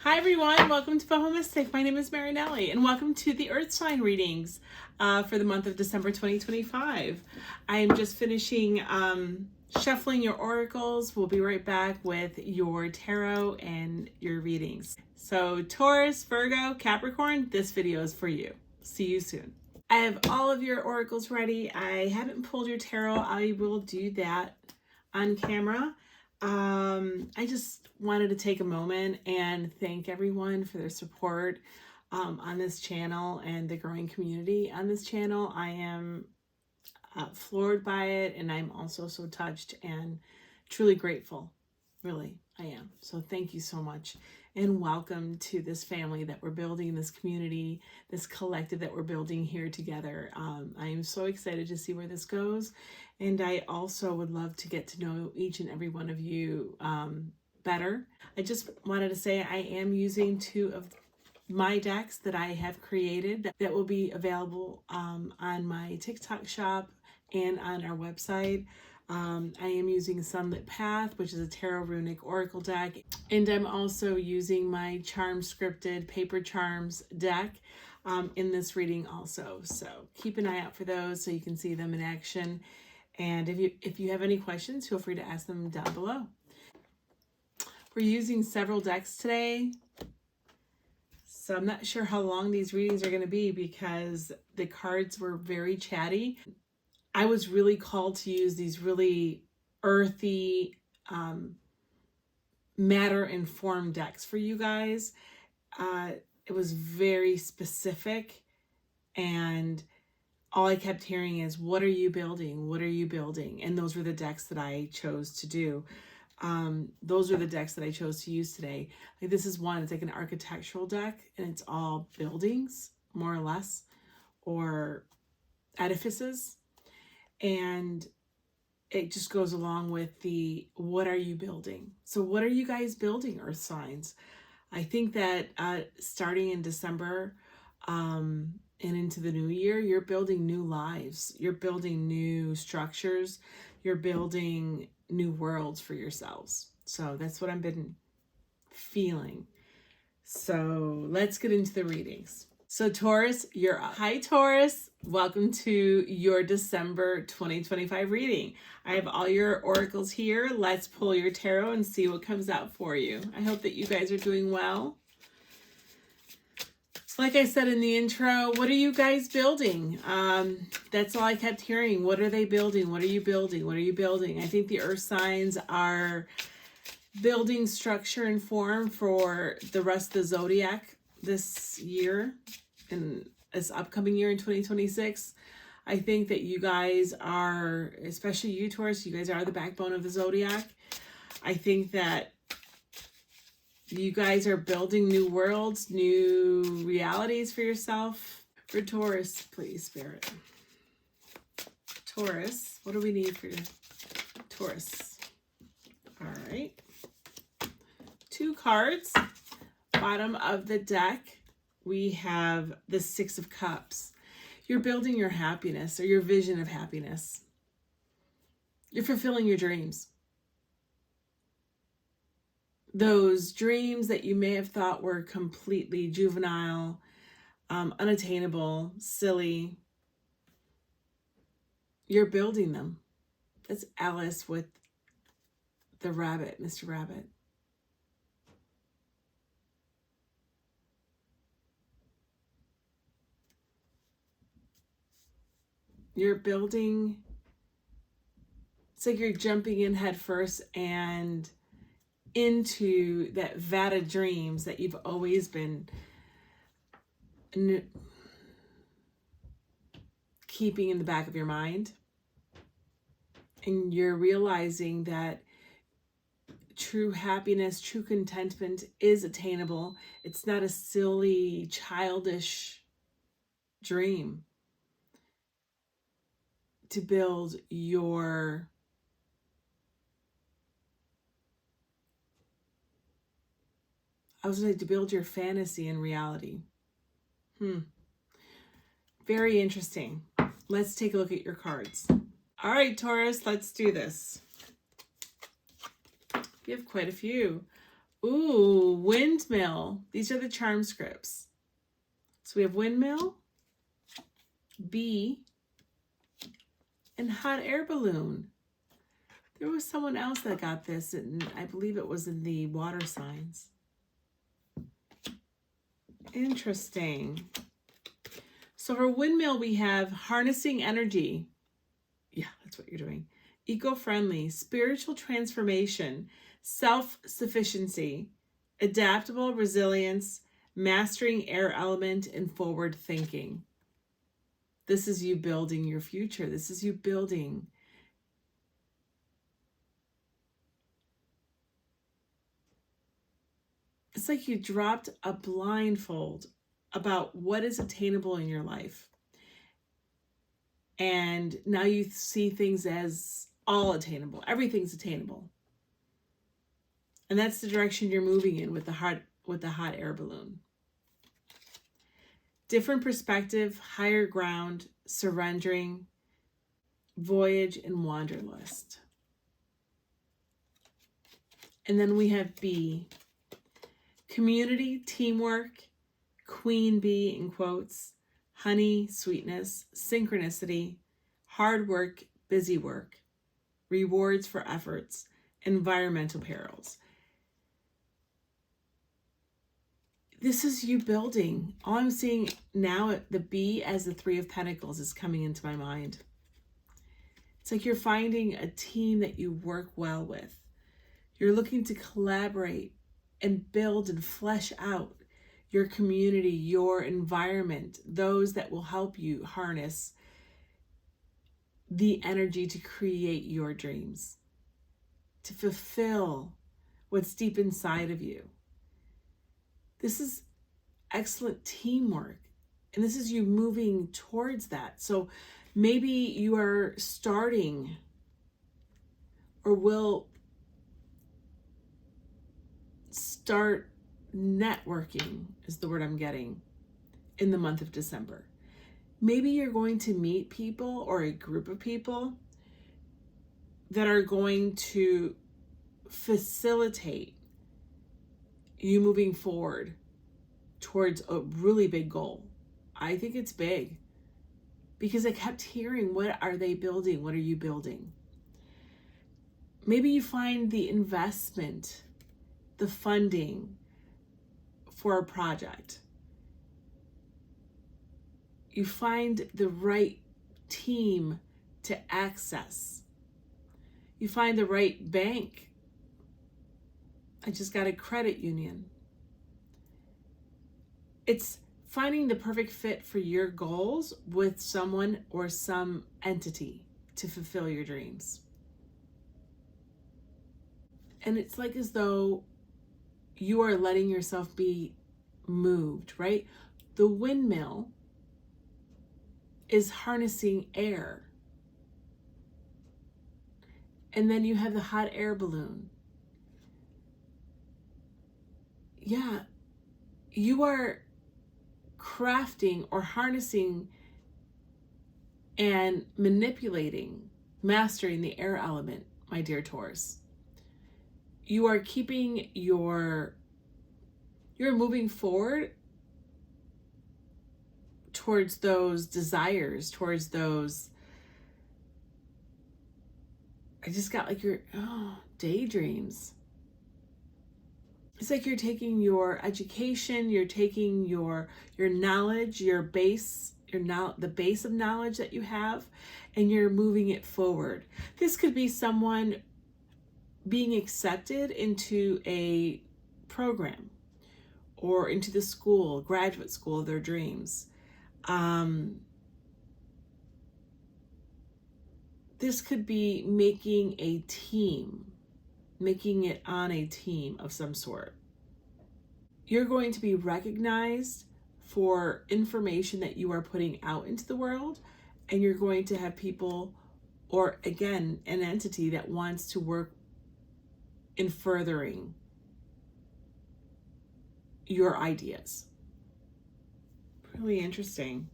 Hi everyone, welcome to BohoMystic. My name is Marinelly and welcome to the Earth sign readings for the month of December 2025. I am just finishing shuffling your oracles. We'll be right back with your tarot and your readings. So Taurus, Virgo, Capricorn, this video is for you. See you soon. I have all of your oracles ready. I haven't pulled your tarot. I will do that on camera. I just wanted to take a moment and thank everyone for their support on this channel and the growing community on this channel. I am floored by it, and I'm also so touched and truly grateful. Really, I am. So thank you so much, and welcome to this family that we're building, this community, this collective that we're building here together. I am so excited to see where this goes, and I also would love to get to know each and every one of you better. I just wanted to say I am using two of my decks that I have created that will be available on my TikTok shop and on our website. I am using Sunlit Path, which is a tarot runic oracle deck, and I'm also using my Charm Scripted Paper Charms deck in this reading also. So keep an eye out for those so you can see them in action. And if you have any questions, feel free to ask them down below. We're using several decks today, so I'm not sure how long these readings are going to be because the cards were very chatty. I was really called to use these really earthy, matter-informed decks for you guys. It was very specific, and all I kept hearing is, what are you building? What are you building? And those were the decks that I chose to do. Those are the decks that I chose to use today. Like this is one, it's like an architectural deck, and it's all buildings, more or less, or edifices. And it just goes along with the, what are you building? So what are you guys building, Earth signs? I think that starting in December and into the new year, you're building new lives. You're building new structures. You're building new worlds for yourselves. So that's what I've been feeling. So let's get into the readings. So Taurus, you're up. Hi Taurus, welcome to your December 2025 reading. I have all your oracles here. Let's pull your tarot and see what comes out for you. I hope that you guys are doing well. Like I said in the intro, what are you guys building? That's all I kept hearing. What are they building? What are you building? What are you building? I think the earth signs are building structure and form for the rest of the zodiac this year and this upcoming year in 2026. I think that you guys are, especially you Taurus, you guys are the backbone of the zodiac. I think that you guys are building new worlds, new realities for yourself. For Taurus, please, Spirit. Taurus, what do we need for Taurus? All right. 2 cards. Bottom of the deck, we have the 6 of Cups. You're building your happiness or your vision of happiness. You're fulfilling your dreams. Those dreams that you may have thought were completely juvenile, unattainable, silly, you're building them. That's Alice with the rabbit, Mr. Rabbit. You're building, it's like you're jumping in head first and into that vat of dreams that you've always been keeping in the back of your mind. And you're realizing that true happiness, true contentment is attainable. It's not a silly, childish dream to build your to build your fantasy in reality. Very interesting. Let's take a look at your cards. All right, Taurus, let's do this. You have quite a few. Ooh, windmill. These are the charm scripts. So we have windmill, bee, and hot air balloon. There was someone else that got this, and I believe it was in the water signs. Interesting. So for windmill, we have harnessing energy. Yeah, that's what you're doing. Eco-friendly, spiritual transformation, self-sufficiency, adaptable resilience, mastering air element, and forward thinking. This is you building your future. This is you building. It's like you dropped a blindfold about what is attainable in your life. And now you see things as all attainable. Everything's attainable. And that's the direction you're moving in with the hot air balloon. Different perspective, higher ground, surrendering, voyage, and wanderlust. And then we have B, community, teamwork, queen bee in quotes, honey, sweetness, synchronicity, hard work, busy work, rewards for efforts, environmental perils. This is you building. All I'm seeing now, the bee as the Three of Pentacles is coming into my mind. It's like you're finding a team that you work well with. You're looking to collaborate and build and flesh out your community, your environment, those that will help you harness the energy to create your dreams, to fulfill what's deep inside of you. This is excellent teamwork, and this is you moving towards that. So maybe you are starting or will start networking, is the word I'm getting, in the month of December. Maybe you're going to meet people or a group of people that are going to facilitate you moving forward towards a really big goal. I think it's big because I kept hearing, what are they building? What are you building? Maybe you find the investment, the funding for a project. You find the right team to access. You find the right bank. I just got a credit union. It's finding the perfect fit for your goals with someone or some entity to fulfill your dreams. And it's like as though you are letting yourself be moved, right? The windmill is harnessing air. And then you have the hot air balloon. Yeah, you are crafting or harnessing and manipulating, mastering the air element, my dear Taurus. You are keeping you're moving forward towards those desires, towards those, I just got like your daydreams. It's like you're taking your education, you're taking your knowledge, your base, the base of knowledge that you have, and you're moving it forward. This could be someone being accepted into a program or into the school, graduate school of their dreams. This could be making a team, making it on a team of some sort. You're going to be recognized for information that you are putting out into the world, and you're going to have people, or again, an entity that wants to work in furthering your ideas. Really interesting.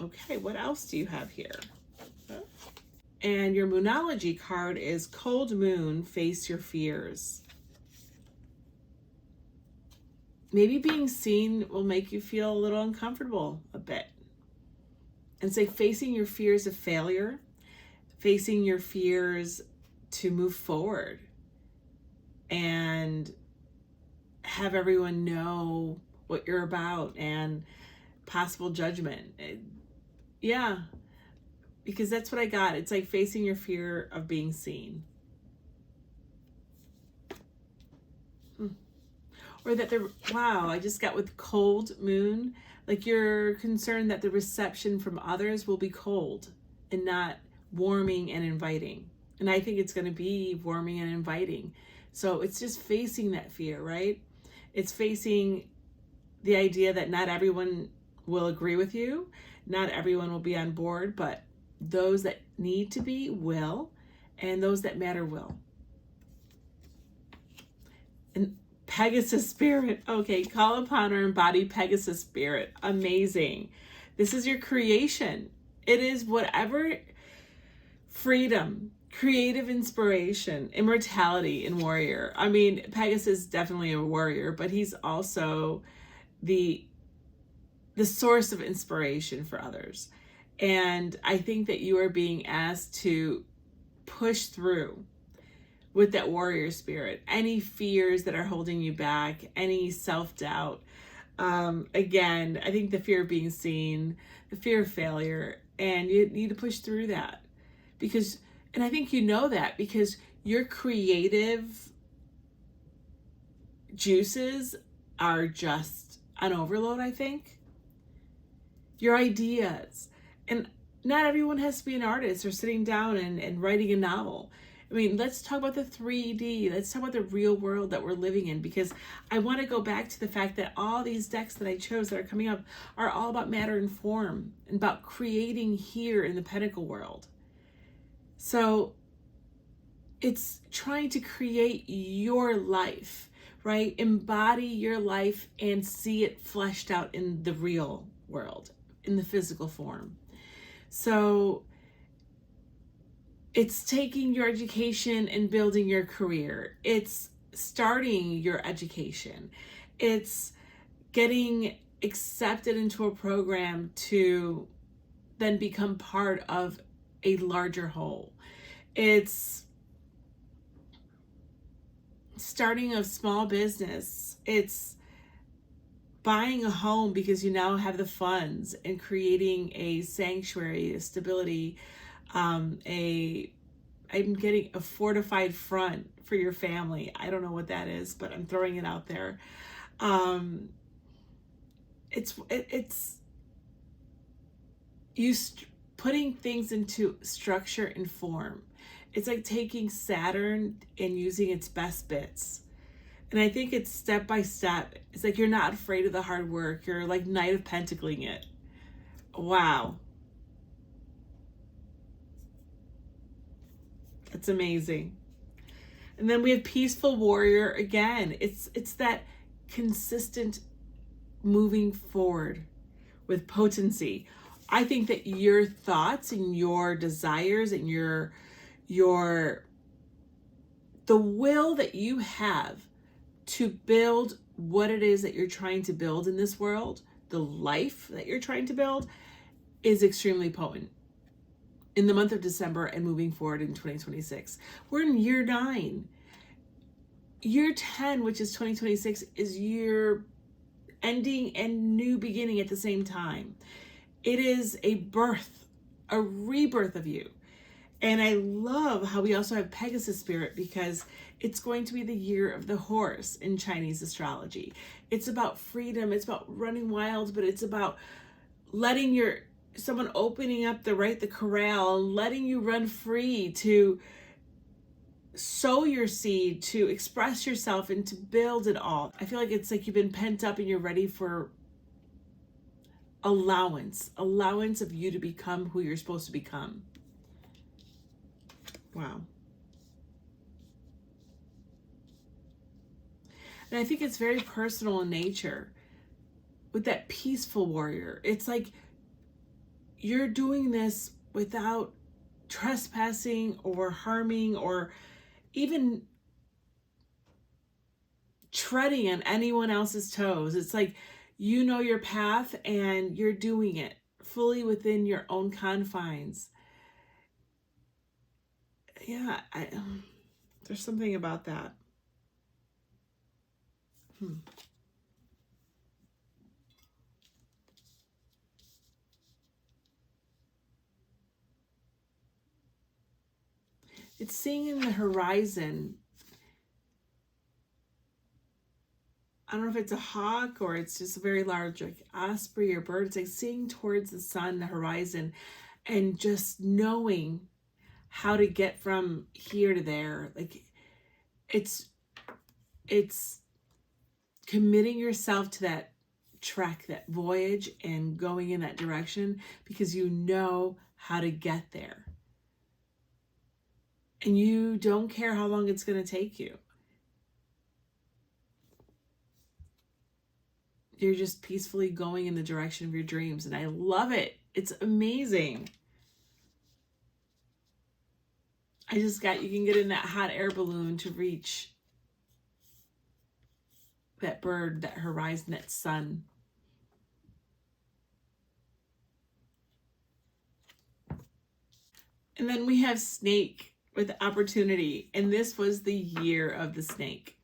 Okay, what else do you have here? And your Moonology card is Cold Moon, Face Your Fears. Maybe being seen will make you feel a little uncomfortable a bit. And say facing your fears of failure, facing your fears to move forward and have everyone know what you're about and possible judgment. Yeah, because that's what I got. It's like facing your fear of being seen. Or that wow, I just got with Cold Moon, like you're concerned that the reception from others will be cold and not warming and inviting. And I think it's going to be warming and inviting. So it's just facing that fear, right? It's facing the idea that not everyone will agree with you. Not everyone will be on board, but those that need to be will, and those that matter will. And Pegasus spirit. Okay, call upon or embody Pegasus spirit. Amazing. This is your creation. It is whatever freedom, creative inspiration, immortality, and warrior. I mean, Pegasus is definitely a warrior, but he's also the source of inspiration for others. And I think that you are being asked to push through with that warrior spirit, any fears that are holding you back, any self-doubt. Again, I think the fear of being seen, the fear of failure, and you need to push through that because, and I think you know that because your creative juices are just on overload, I think. Your ideas, and not everyone has to be an artist or sitting down and writing a novel. I mean, let's talk about the 3D. Let's talk about the real world that we're living in, because I want to go back to the fact that all these decks that I chose that are coming up are all about matter and form and about creating here in the Pentacle world. So it's trying to create your life, right? Embody your life and see it fleshed out in the real world, in the physical form. So it's taking your education and building your career. It's starting your education. It's getting accepted into a program to then become part of a larger whole. It's starting a small business. It's buying a home because you now have the funds, and creating a sanctuary, a stability, I'm getting a fortified front for your family. I don't know what that is, but I'm throwing it out there. It's you putting things into structure and form. It's like taking Saturn and using its best bits. And I think it's step by step. It's like you're not afraid of the hard work. You're like Knight of Pentacling it. Wow. It's amazing. And then we have Peaceful Warrior again. It's that consistent moving forward with potency. I think that your thoughts and your desires and the will that you have to build what it is that you're trying to build in this world, the life that you're trying to build, is extremely potent in the month of December and moving forward in 2026. We're in year 9. Year 10, which is 2026, is year ending and new beginning at the same time. It is a birth, a rebirth of you. And I love how we also have Pegasus spirit, because it's going to be the year of the horse in Chinese astrology. It's about freedom. It's about running wild, but it's about letting someone opening up the corral and letting you run free to sow your seed, to express yourself, and to build it all. I feel like it's like you've been pent up and you're ready for allowance of you to become who you're supposed to become. Wow. And I think it's very personal in nature with that Peaceful Warrior. It's like you're doing this without trespassing or harming or even treading on anyone else's toes. It's like you know your path and you're doing it fully within your own confines. Yeah, there's something about that. It's seeing in the horizon. I don't know if it's a hawk or it's just a very large like osprey or bird. It's like seeing towards the sun, the horizon, and just knowing how to get from here to there. Like it's committing yourself to that trek, that voyage, and going in that direction because you know how to get there. And you don't care how long it's going to take you. You're just peacefully going in the direction of your dreams. And I love it. It's amazing. You can get in that hot air balloon to reach that bird, that horizon, that sun. And then we have snake with opportunity. And this was the year of the snake.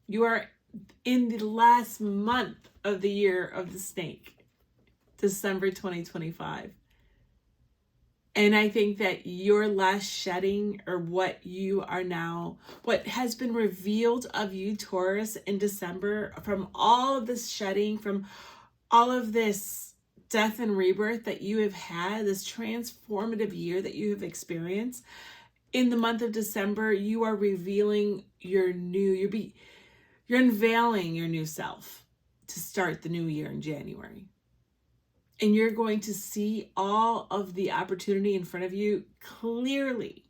You are in the last month of the year of the snake, December 2025. And I think that your last shedding, or what has been revealed of you, Taurus, in December, from all of this shedding, from all of this death and rebirth that you have had, this transformative year that you have experienced, in the month of December, you are revealing you're unveiling your new self to start the new year in January. And you're going to see all of the opportunity in front of you clearly,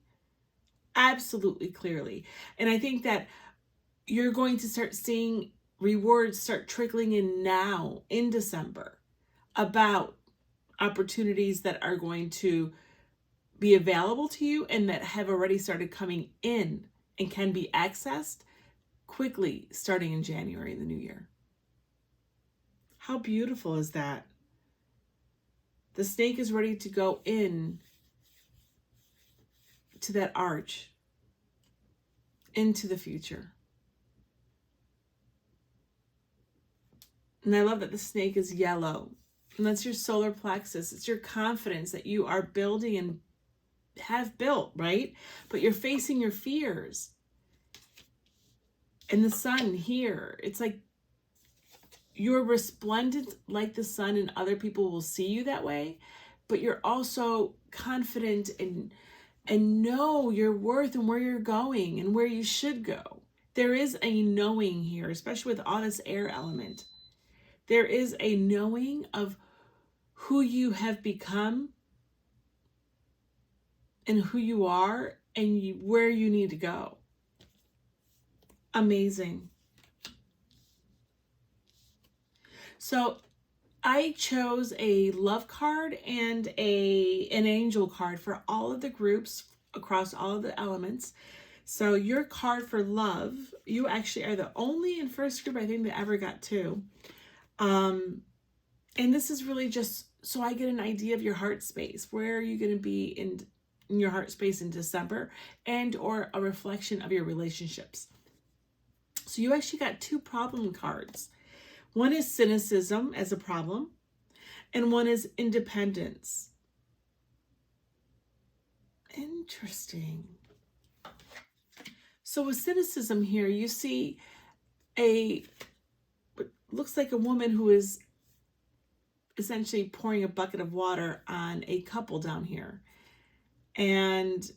absolutely clearly. And I think that you're going to start seeing rewards start trickling in now in December about opportunities that are going to be available to you and that have already started coming in and can be accessed quickly starting in January in the new year. How beautiful is that? The snake is ready to go in to that arch, into the future. And I love that the snake is yellow. And that's your solar plexus. It's your confidence that you are building and have built, right? But you're facing your fears. And the sun here, it's like you're resplendent like the sun and other people will see you that way, but you're also confident and know your worth and where you're going and where you should go. There is a knowing here, especially with all this air element. There is a knowing of who you have become and who you are and where you need to go. Amazing. So I chose a love card and an angel card for all of the groups across all of the elements. So your card for love, you actually are the only in first group I think that ever got two. And this is really just so I get an idea of your heart space. Where are you going to be in your heart space in December, and or a reflection of your relationships. So you actually got two problem cards. One is cynicism as a problem, and one is independence. Interesting. So with cynicism here, you see what looks like a woman who is essentially pouring a bucket of water on a couple down here. And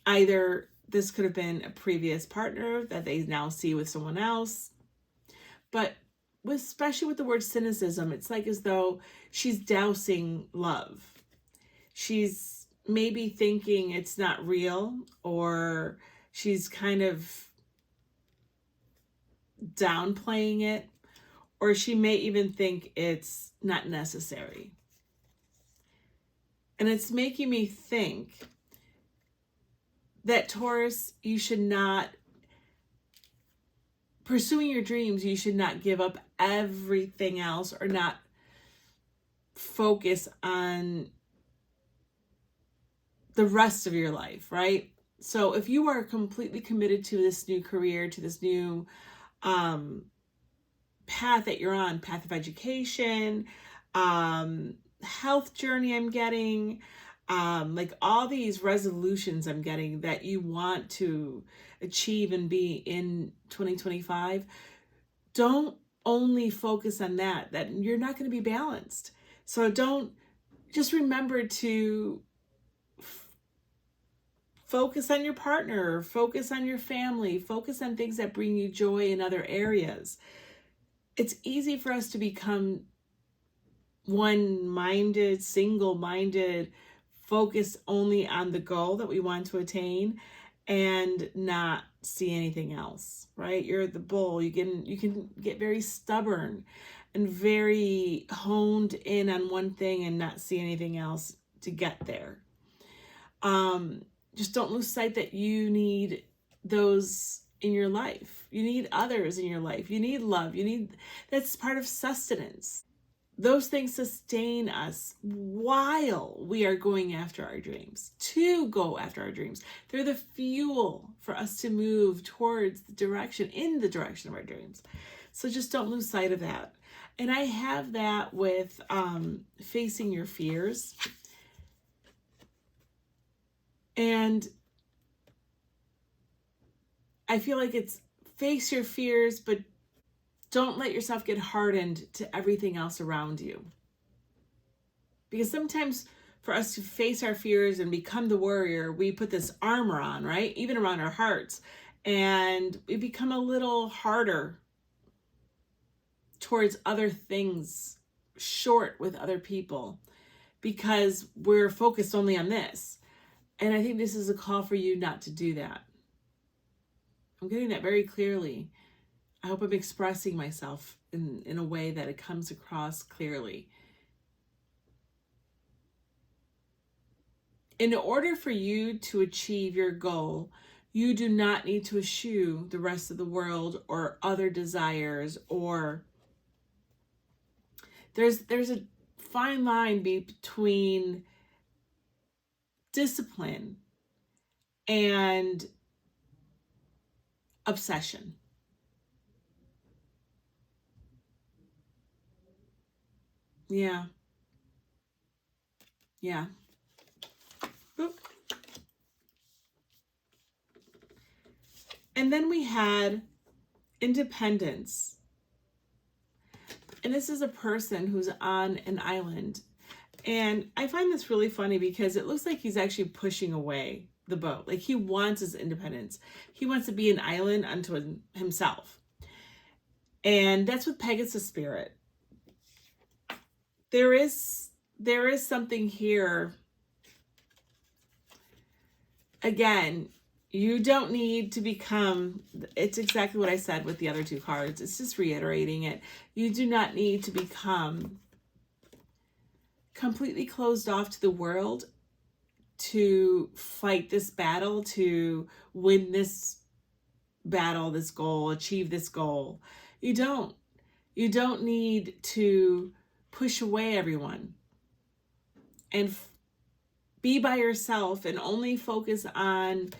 either this could have been a previous partner that they now see with someone else. But especially with the word cynicism, it's like as though she's dousing love. She's maybe thinking it's not real, or she's kind of downplaying it, or she may even think it's not necessary. And it's making me think that, Taurus, you should not, pursuing your dreams, you should not give up everything else or not focus on the rest of your life, right? So if you are completely committed to this new career, to this new path that you're on, path of education, health journey I'm getting, like all these resolutions I'm getting that you want to achieve and be in 2025, don't only focus on that you're not going to be balanced. So just remember to focus on your partner, focus on your family, focus on things that bring you joy in other areas. It's easy for us to become one-minded, single-minded, focus only on the goal that we want to attain and not see anything else, right? You're the bull. You can get very stubborn and very honed in on one thing and not see anything else to get there. Just don't lose sight that you need those in your life. You need others in your life. You need love. That's part of sustenance. Those things sustain us while we are going after our dreams, to go after our dreams. They're the fuel for us to move towards in the direction of our dreams. So just don't lose sight of that. And I have that with facing your fears. And I feel like it's face your fears, but don't let yourself get hardened to everything else around you. Because sometimes for us to face our fears and become the warrior, we put this armor on, right? Even around our hearts. And we become a little harder towards other things, short with other people, because we're focused only on this. And I think this is a call for you not to do that. I'm getting that very clearly. I hope I'm expressing myself in a way that it comes across clearly. In order for you to achieve your goal, you do not need to eschew the rest of the world or other desires, or there's a fine line between discipline and obsession. Yeah. Boop. And then we had independence. And this is a person who's on an island. And I find this really funny because it looks like he's actually pushing away the boat. Like he wants his independence. He wants to be an island unto himself. And that's with Pegasus spirit. There is something here. Again, you don't need to become, it's exactly what I said with the other two cards. It's just reiterating it. You do not need to become completely closed off to the world to fight this battle, to win this battle, this goal, achieve this goal. You don't need to push away everyone and be by yourself and only focus on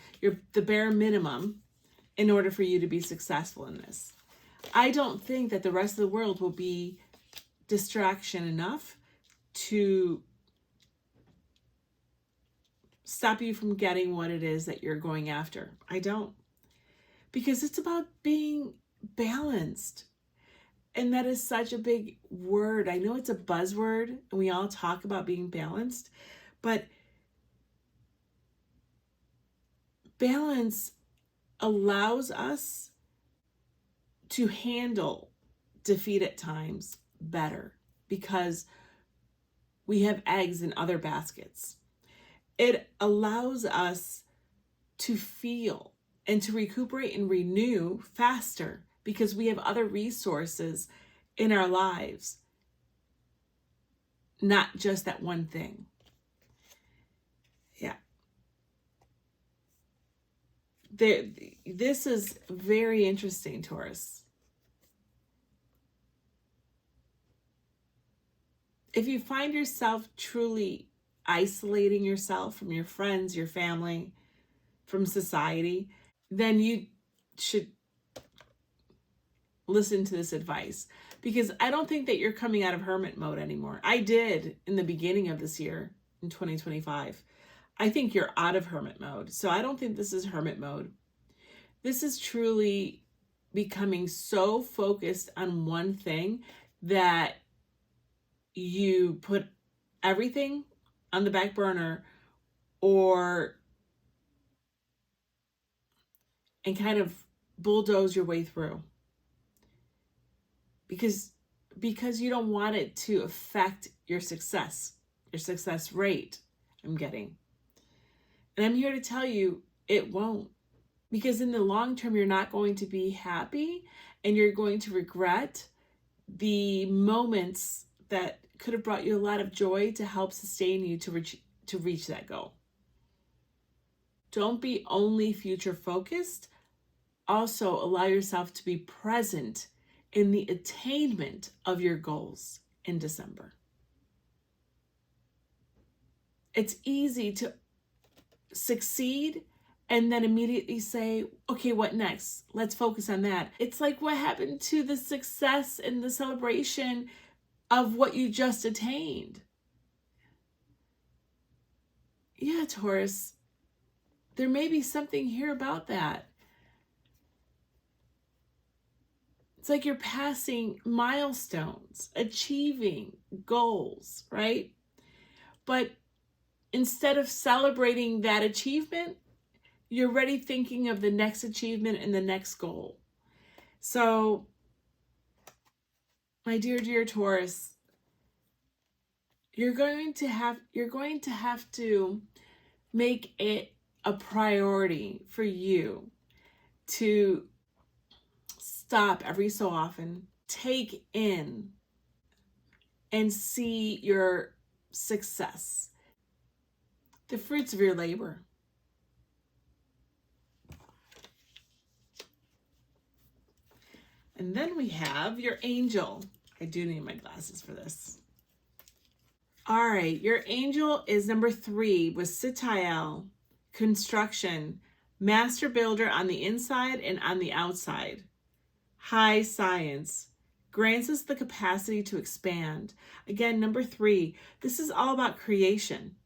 the bare minimum in order for you to be successful in this. I don't think that the rest of the world will be distraction enough to stop you from getting what it is that you're going after. I don't. Because it's about being balanced. And that is such a big word. I know it's a buzzword and we all talk about being balanced, but balance allows us to handle defeat at times better because we have eggs in other baskets. It allows us to feel and to recuperate and renew faster because we have other resources in our lives, not just that one thing. Yeah. This is very interesting, Taurus. If you find yourself truly isolating yourself from your friends, your family, from society, then you should listen to this advice, because I don't think that you're coming out of hermit mode anymore. I did in the beginning of this year, in 2025. I think you're out of hermit mode. So I don't think this is hermit mode. This is truly becoming so focused on one thing that you put everything on the back burner, and kind of bulldoze your way through. Because you don't want it to affect your success rate, I'm getting. And I'm here to tell you it won't. Because in the long term, you're not going to be happy, and you're going to regret the moments that could have brought you a lot of joy to help sustain you to reach that goal. Don't be only future focused. Also allow yourself to be present in the attainment of your goals in December. It's easy to succeed and then immediately say, okay, what next? Let's focus on that. It's like what happened to the success and the celebration of what you just attained. Yeah, Taurus, there may be something here about that. It's like you're passing milestones, achieving goals, right? But instead of celebrating that achievement, you're already thinking of the next achievement and the next goal. So, my dear Taurus, you're going to have to make it a priority for you to stop every so often, take in and see your success, the fruits of your labor. And then we have your angel. I do need my glasses for this. All right, your angel is number 3 with Sitael, construction, master builder on the inside and on the outside. High science, grants us the capacity to expand. Again, number 3, this is all about creation.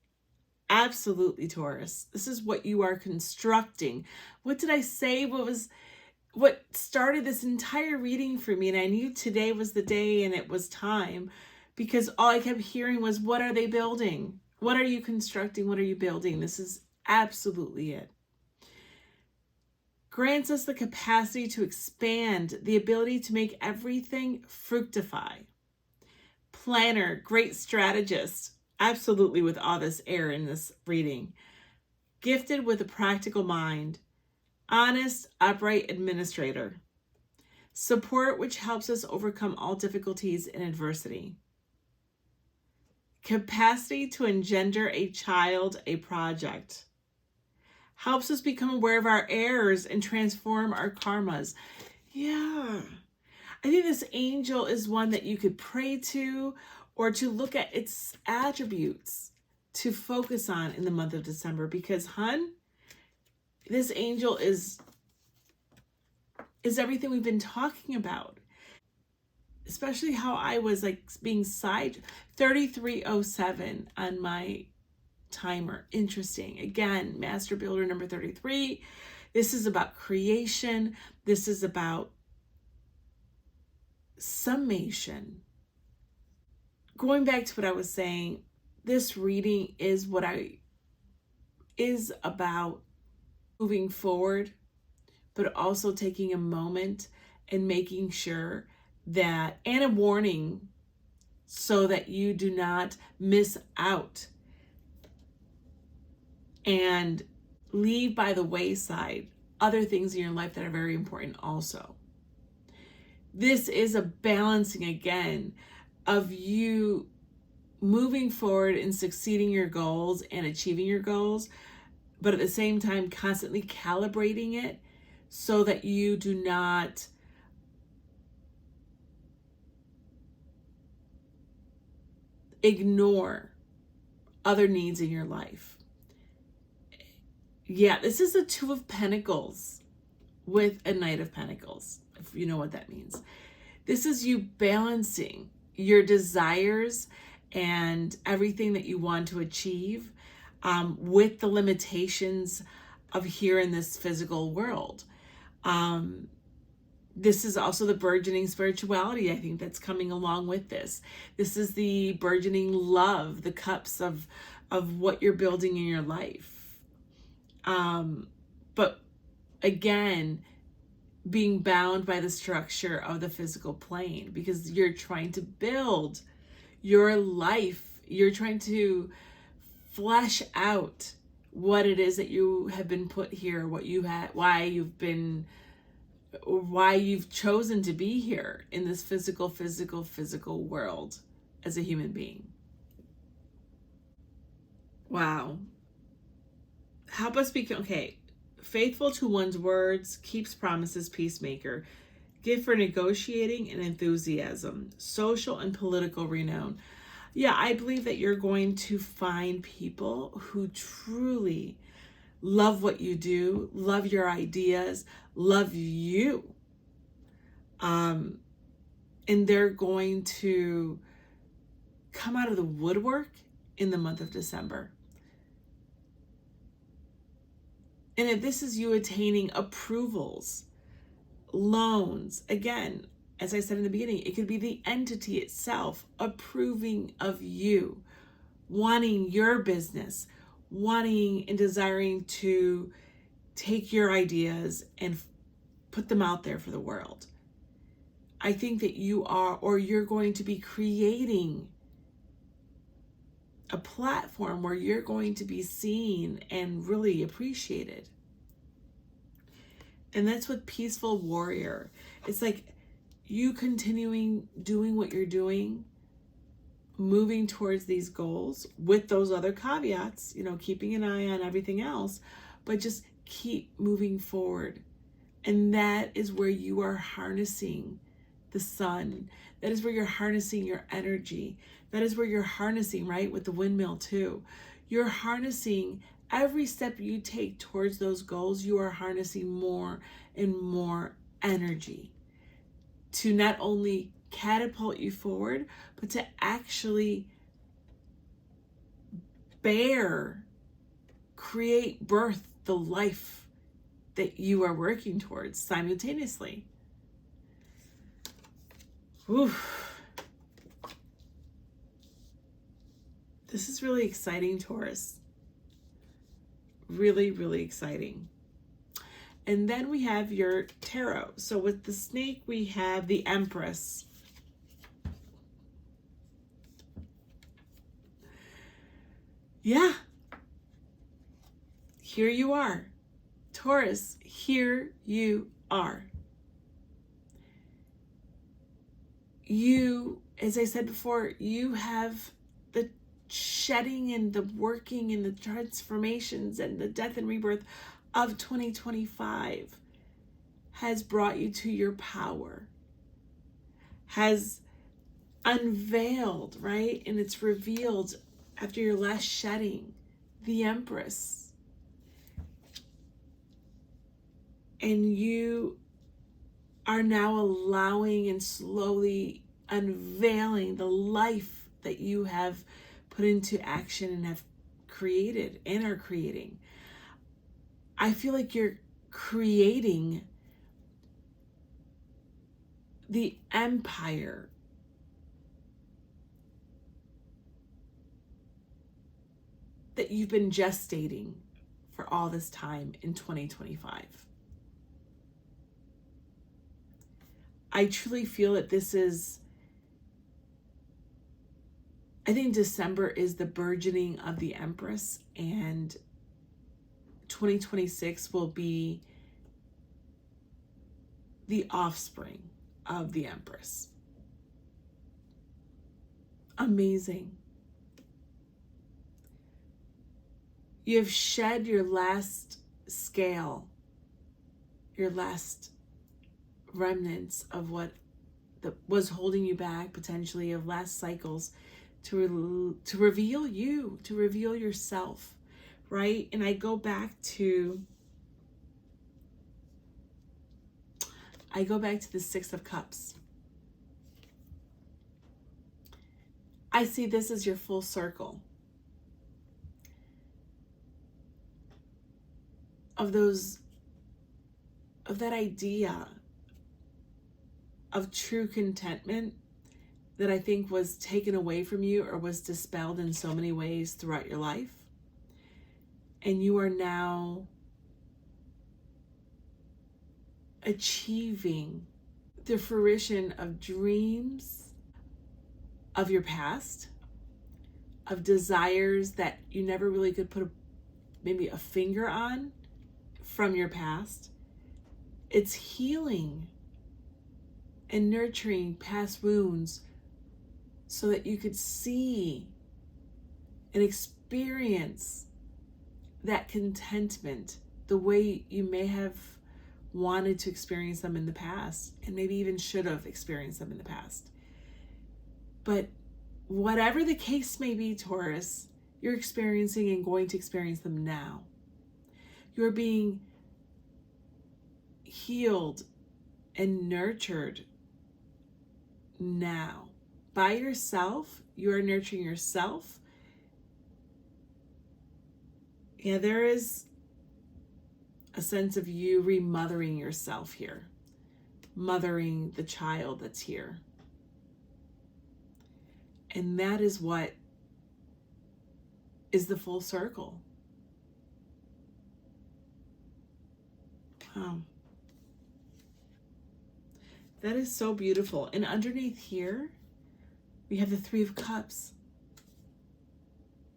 Absolutely, Taurus. This is what you are constructing. What did I say? What started this entire reading for me, and I knew today was the day and it was time, because all I kept hearing was, what are they building? What are you constructing? What are you building? This is absolutely it. Grants us the capacity to expand, the ability to make everything fructify. Planner, great strategist, absolutely, with all this air in this reading. Gifted with a practical mind. Honest, upright administrator. Support, which helps us overcome all difficulties and adversity. Capacity to engender a child, a project. Helps us become aware of our errors and transform our karmas. Yeah. I think this angel is one that you could pray to, or to look at its attributes to focus on in the month of December, because, this angel is everything we've been talking about. Especially how I was like being 3307 on my timer. Interesting. Again, master builder number 33. This is about creation. This is about summation. Going back to what I was saying, this reading is about moving forward, but also taking a moment and making sure that, and a warning, so that you do not miss out and leave by the wayside other things in your life that are very important also. this is a balancing again of you moving forward and succeeding your goals and achieving your goals, but at the same time constantly calibrating it so that you do not ignore other needs in your life. Yeah, this is a Two of Pentacles with a Knight of Pentacles, if you know what that means. This is you balancing your desires and everything that you want to achieve with the limitations of here in this physical world. This is also the burgeoning spirituality, I think, that's coming along with this. This is the burgeoning love, the cups of what you're building in your life. But again, being bound by the structure of the physical plane, because you're trying to build your life. You're trying to flesh out what it is that you have been put here, what you had, why you've chosen to be here in this physical world as a human being. Wow. Help us be, okay, faithful to one's words, keeps promises, peacemaker, gift for negotiating and enthusiasm, social and political renown. Yeah, I believe that you're going to find people who truly love what you do, love your ideas, love you. And they're going to come out of the woodwork in the month of December. And if this is you attaining approvals, loans, again, as I said in the beginning, it could be the entity itself approving of you, wanting your business, wanting and desiring to take your ideas and put them out there for the world. I think that you are, or you're going to be creating a platform where you're going to be seen and really appreciated. And that's with peaceful warrior. It's like you continuing doing what you're doing, moving towards these goals with those other caveats, keeping an eye on everything else, but just keep moving forward. And that is where you are harnessing the sun. That is where you're harnessing your energy. That is where you're harnessing, right, with the windmill too. You're harnessing every step you take towards those goals. You are harnessing more and more energy to not only catapult you forward, but to actually create, birth the life that you are working towards simultaneously. Oof. This is really exciting, Taurus. Really, really exciting. And then we have your tarot. So with the snake, we have the Empress. Yeah. Here you are. Taurus, here you are. You, as I said before, you have the shedding and the working and the transformations and the death and rebirth of 2025 has brought you to your power, has unveiled, right? And it's revealed after your last shedding, the Empress. And you are now allowing and slowly unveiling the life that you have put into action and have created and are creating. I feel like you're creating the empire that you've been gestating for all this time in 2025. I truly feel that I think December is the burgeoning of the Empress, and 2026 will be the offspring of the Empress. Amazing. You have shed your last scale, your last remnants of what was holding you back, potentially of last cycles, to reveal you, to reveal yourself, right? And I go back to the Six of Cups. I see this as your full circle of that idea of true contentment that I think was taken away from you or was dispelled in so many ways throughout your life. And you are now achieving the fruition of dreams of your past, of desires that you never really could put maybe a finger on from your past. It's healing and nurturing past wounds so that you could see and experience that contentment the way you may have wanted to experience them in the past, and maybe even should have experienced them in the past. But whatever the case may be, Taurus, you're experiencing and going to experience them now. You're being healed and nurtured now. By yourself, you are nurturing yourself. Yeah, there is a sense of you remothering yourself here, mothering the child that's here. And that is what is the full circle. Wow. That is so beautiful. And underneath here, we have the Three of Cups.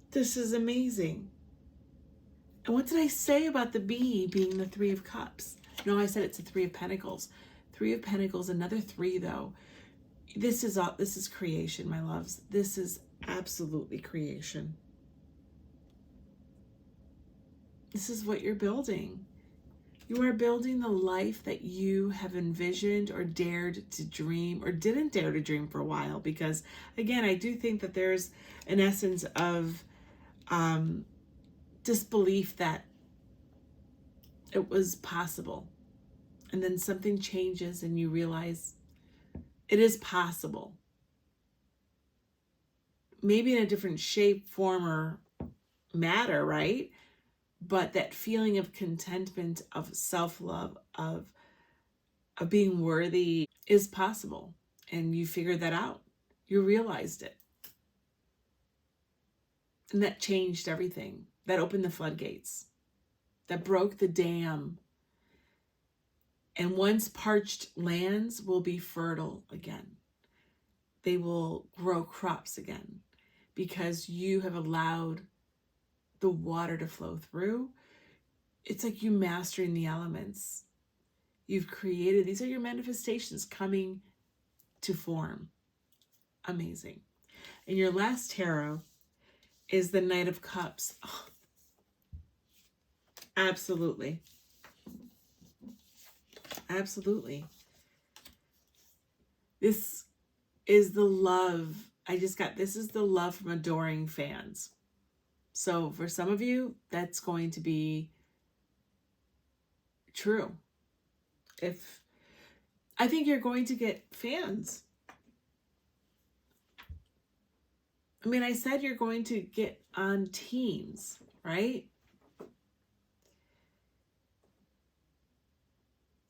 This is amazing. And what did I say about the bee being the Three of Cups? No, I said it's a Three of Pentacles. Three of Pentacles, another three though. This is creation, my loves. This is absolutely creation. This is what you're building. You are building the life that you have envisioned or dared to dream, or didn't dare to dream for a while. Because again, I do think that there's an essence of disbelief that it was possible. And then something changes and you realize it is possible. Maybe in a different shape, form, or matter, right? But that feeling of contentment, of self-love, of being worthy is possible. And you figured that out. You realized it. And that changed everything. That opened the floodgates. That broke the dam. And once parched lands will be fertile again. They will grow crops again. Because you have allowed the water to flow through. It's like you mastering the elements. You've created, these are your manifestations coming to form. Amazing. And your last tarot is the Knight of Cups. Oh, absolutely. Absolutely. This is the love. This is the love from adoring fans. So for some of you, that's going to be true. I think you're going to get fans. I mean, I said you're going to get on teams, right?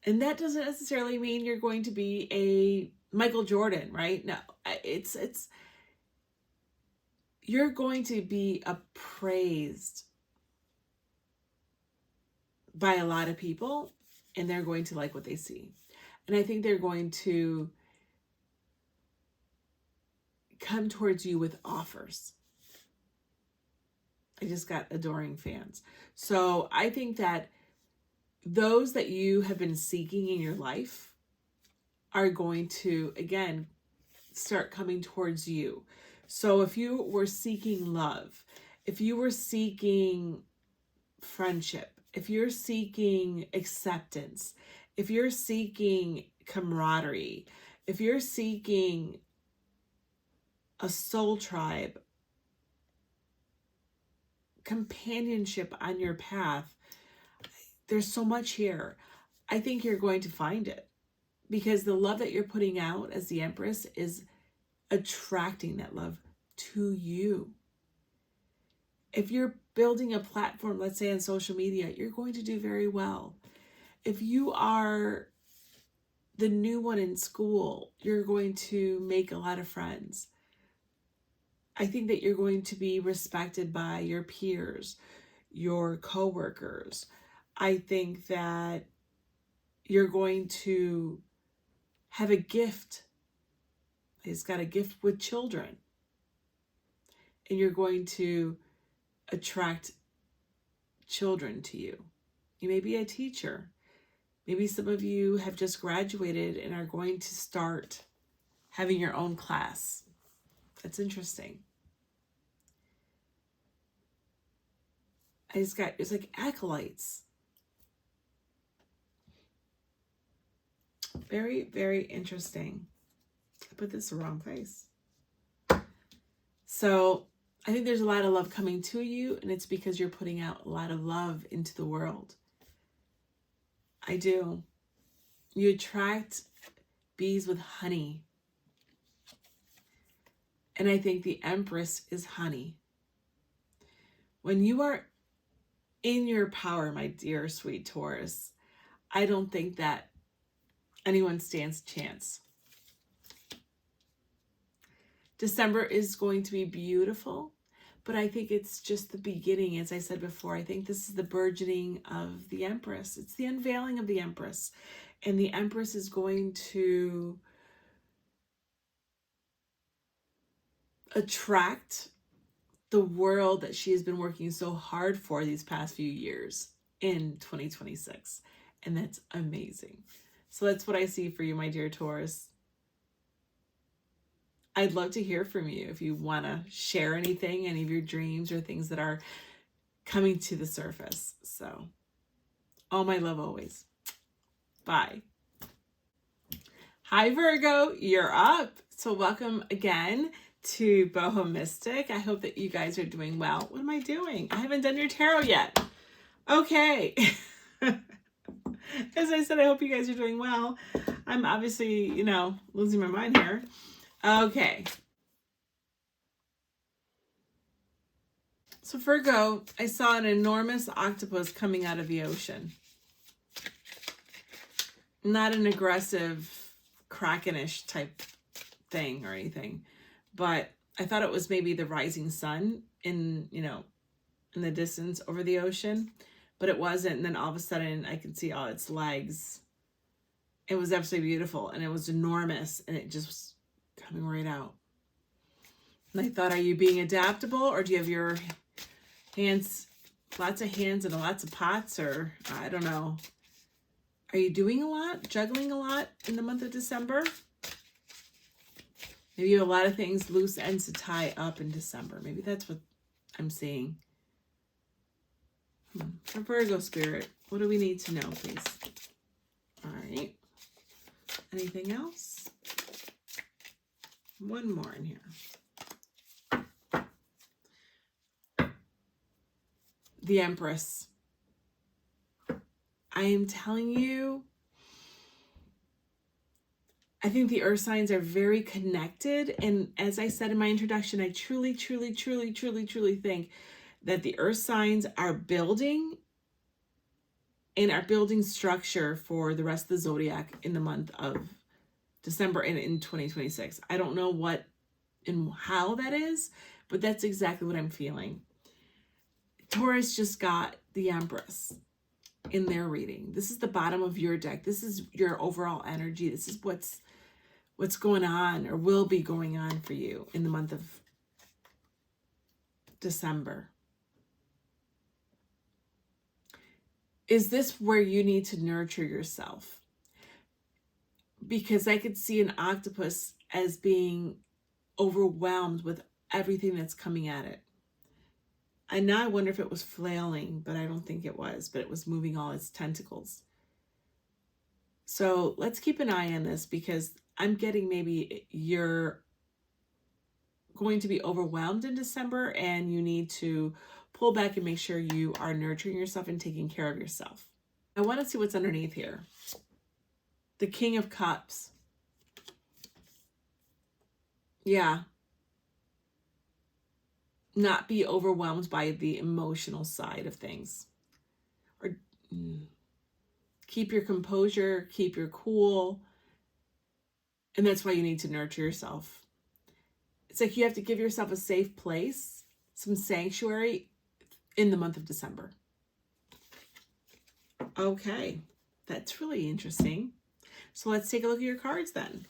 And that doesn't necessarily mean you're going to be a Michael Jordan, right? No, you're going to be appraised by a lot of people, and they're going to like what they see. And I think they're going to come towards you with offers. I just got adoring fans. So I think that those that you have been seeking in your life are going to, again, start coming towards you. So if you were seeking love, if you were seeking friendship, if you're seeking acceptance, if you're seeking camaraderie, if you're seeking a soul tribe, companionship on your path, there's so much here. I think you're going to find it, because the love that you're putting out as the Empress is attracting that love to you. If you're building a platform, let's say on social media, you're going to do very well. If you are the new one in school, you're going to make a lot of friends. I think that you're going to be respected by your peers, your coworkers. I think that you're going to have a gift. He's got a gift with children. And you're going to attract children to you. You may be a teacher. Maybe some of you have just graduated and are going to start having your own class. That's interesting. It's like acolytes. Very, very interesting. I put this in the wrong place. So I think there's a lot of love coming to you, and it's because you're putting out a lot of love into the world. I do. You attract bees with honey. And I think the Empress is honey. When you are in your power, my dear sweet Taurus, I don't think that anyone stands a chance. December is going to be beautiful, but I think it's just the beginning. As I said before, I think this is the burgeoning of the Empress. It's the unveiling of the Empress. And the Empress is going to attract the world that she has been working so hard for these past few years in 2026. And that's amazing. So that's what I see for you, my dear Taurus. I'd love to hear from you if you want to share anything, any of your dreams or things that are coming to the surface. So, all my love always. Bye. Hi, Virgo, you're up. So welcome again to BohoMystic. I hope that you guys are doing well. What am I doing? I haven't done your tarot yet. Okay. As I said, I hope you guys are doing well. I'm obviously, losing my mind here. Okay. So Virgo, I saw an enormous octopus coming out of the ocean. Not an aggressive, krakenish type thing or anything, but I thought it was maybe the rising sun in the distance over the ocean, but it wasn't. And then all of a sudden I could see all its legs. It was absolutely beautiful, and it was enormous, and it just was coming right out. And I thought, are you being adaptable, or do you have your hands, lots of hands and lots of pots, or I don't know. Are you doing a lot, juggling a lot in the month of December? Maybe you have a lot of things, loose ends to tie up in December. Maybe that's what I'm seeing. For Virgo spirit, what do we need to know, please? All right. Anything else? One more in here. The Empress. I am telling you, I think the earth signs are very connected. And as I said in my introduction, I truly, truly, truly, truly, truly think that the earth signs are building and are building structure for the rest of the zodiac in the month of December and in 2026. I don't know what and how that is, but that's exactly what I'm feeling. Taurus just got the Empress in their reading. This is the bottom of your deck. This is your overall energy. This is what's going on or will be going on for you in the month of December. Is this where you need to nurture yourself? because I could see an octopus as being overwhelmed with everything that's coming at it. And now I wonder if it was flailing, but I don't think it was, but it was moving all its tentacles. So let's keep an eye on this, because I'm getting maybe you're going to be overwhelmed in December and you need to pull back and make sure you are nurturing yourself and taking care of yourself. I want to see what's underneath here. The King of Cups. Yeah. Not be overwhelmed by the emotional side of things. Or keep your composure, keep your cool. And that's why you need to nurture yourself. It's like you have to give yourself a safe place, some sanctuary in the month of December. Okay, that's really interesting. So let's take a look at your cards then.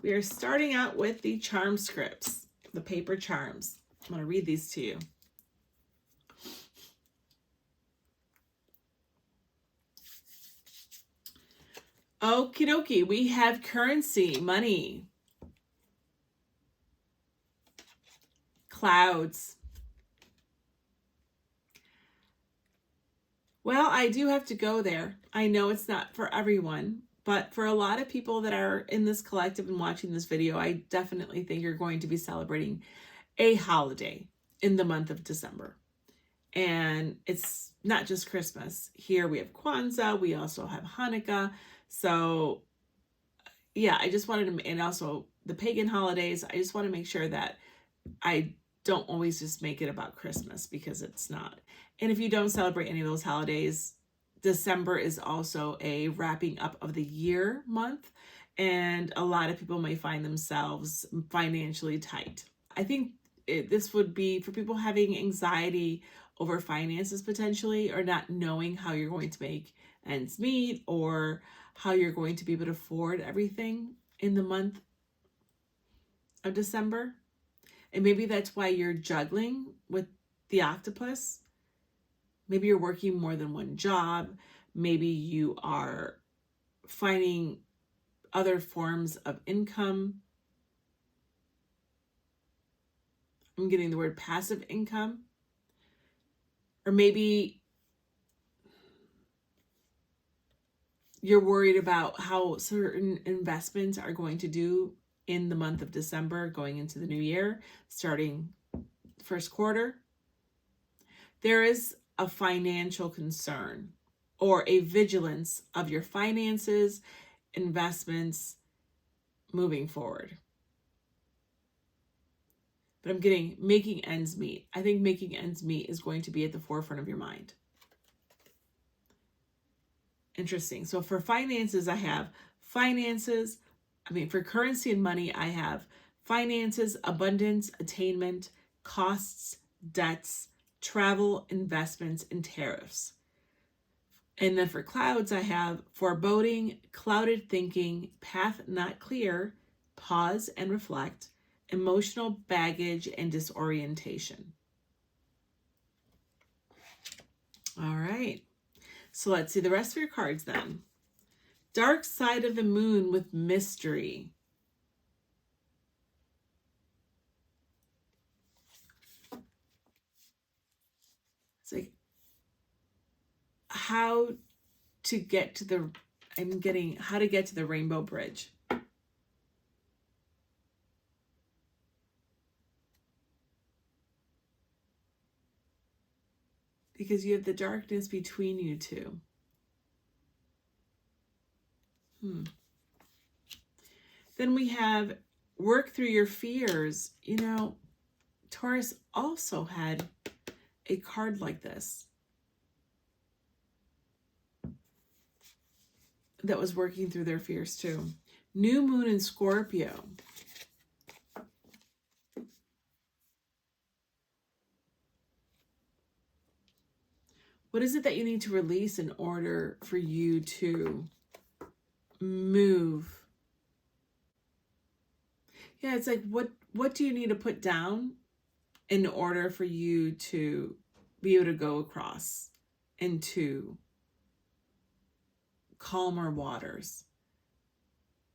We are starting out with the charm scripts, the paper charms. I'm going to read these to you. Okie dokie, we have currency, money, clouds. Well, I do have to go there. I know it's not for everyone, but for a lot of people that are in this collective and watching this video, I definitely think you're going to be celebrating a holiday in the month of December. And it's not just Christmas. Here we have Kwanzaa. We also have Hanukkah. So yeah, I just wanted to, and also the pagan holidays, I just want to make sure that I don't always just make it about Christmas, because it's not. And if you don't celebrate any of those holidays, December is also a wrapping up of the year month. And a lot of people may find themselves financially tight. I think this would be for people having anxiety over finances potentially, or not knowing how you're going to make ends meet, or how you're going to be able to afford everything in the month of December. And maybe that's why you're juggling with the octopus. Maybe you're working more than one job. Maybe you are finding other forms of income. I'm getting the word passive income. Or maybe you're worried about how certain investments are going to do in the month of December, going into the new year, starting first quarter. There is a financial concern or a vigilance of your finances, investments moving forward. But I'm getting making ends meet. I think making ends meet is going to be at the forefront of your mind. Interesting. So for finances, I have finances. For currency and money, I have finances, abundance, attainment, costs, debts, travel, investments, and tariffs. And then for clouds, I have foreboding, clouded thinking, path not clear, pause and reflect, emotional baggage, and disorientation. All right. So let's see the rest of your cards then. Dark side of the moon with mystery. It's like how to get to the, how to get to the rainbow bridge. Because you have the darkness between you two. Then we have work through your fears. You know, Taurus also had a card like this that was working through their fears too. New moon in Scorpio. What is it that you need to release in order for you to move? Yeah, it's like, what do you need to put down in order for you to be able to go across into calmer waters?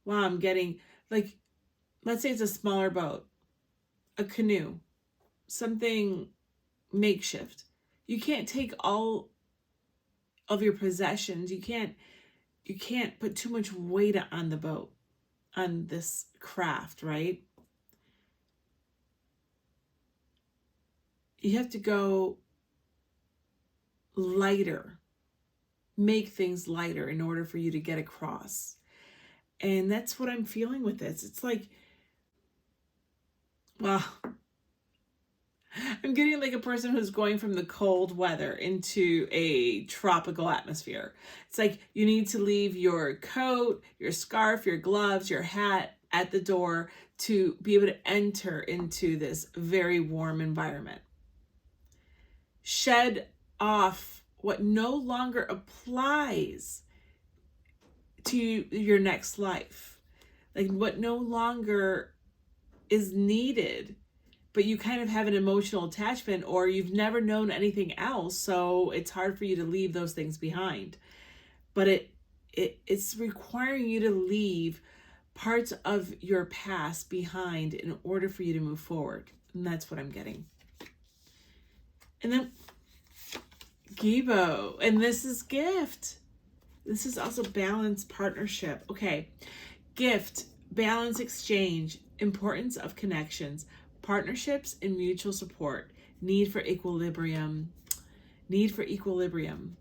wow, I'm getting, like, let's say it's a smaller boat, a canoe, something makeshift. You can't take all of your possessions. You can't put too much weight on the boat, on this craft, right? You have to go lighter, make things lighter in order for you to get across. And that's what I'm feeling with this. It's like, well, I'm getting like a person who's going from the cold weather into a tropical atmosphere. It's like you need to leave your coat, your scarf, your gloves, your hat at the door to be able to enter into this very warm environment. Shed off what no longer applies to your next life, like what no longer is needed, but you kind of have an emotional attachment, or you've never known anything else, so it's hard for you to leave those things behind. But it's requiring you to leave parts of your past behind in order for you to move forward. And that's what I'm getting. And then Gibo, and this is gift. This is also balance, partnership. Okay, gift, balance, exchange, importance of connections, partnerships and mutual support, need for equilibrium. Need for equilibrium.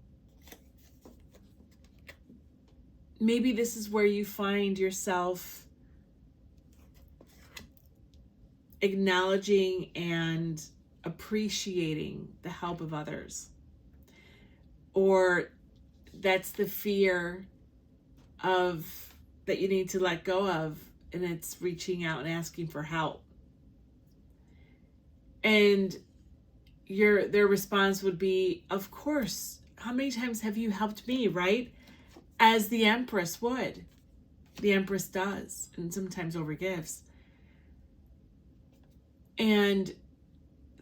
Maybe this is where you find yourself acknowledging and appreciating the help of others. Or that's the fear of that you need to let go of, and it's reaching out and asking for help. And their response would be, of course, how many times have you helped me, right? As the Empress would. The Empress does, and sometimes overgives. And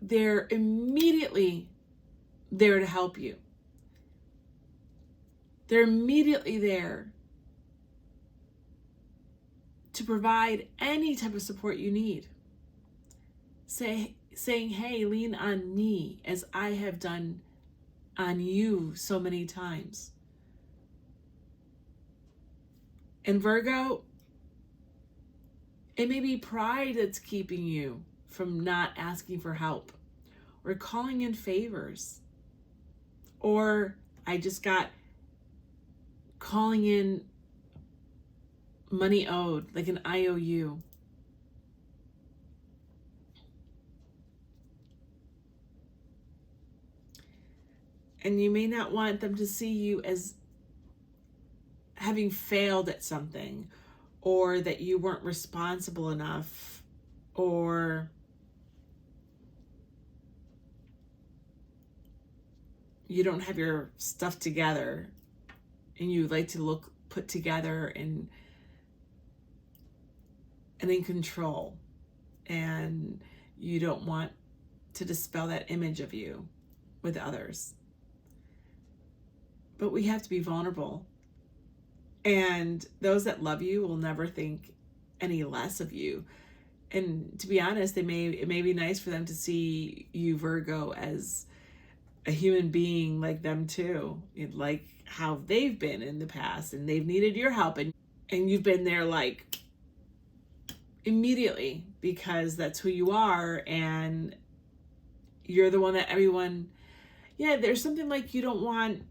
they're immediately there to help you. They're immediately there to provide any type of support you need. Saying, hey, lean on me as I have done on you so many times. And Virgo, it may be pride that's keeping you from not asking for help or calling in favors. Or I just got calling in money owed, like an IOU. And you may not want them to see you as having failed at something, or that you weren't responsible enough, or you don't have your stuff together and you like to look put together and in control, and you don't want to dispel that image of you with others. But we have to be vulnerable, and those that love you will never think any less of you. And to be honest, it may be nice for them to see you, Virgo, as a human being like them too, like how they've been in the past, and they've needed your help, and you've been there like immediately, because that's who you are, and you're the one that everyone, there's something like you don't want,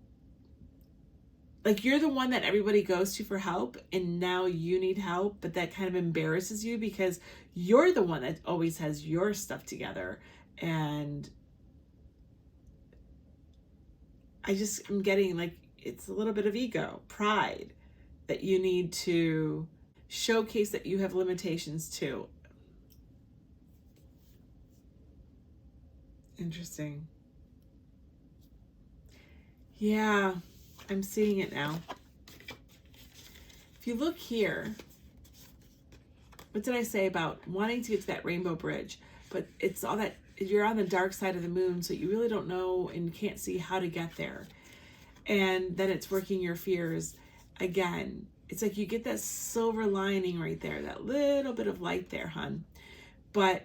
like you're the one that everybody goes to for help, and now you need help, but that kind of embarrasses you because you're the one that always has your stuff together. And I'm getting like, it's a little bit of ego, pride, that you need to showcase that you have limitations too. Interesting. Yeah, I'm seeing it now. If you look here, what did I say about wanting to get to that rainbow bridge? But it's all that you're on the dark side of the moon, so you really don't know and can't see how to get there. And then it's working your fears again. It's like you get that silver lining right there, that little bit of light there, hun. But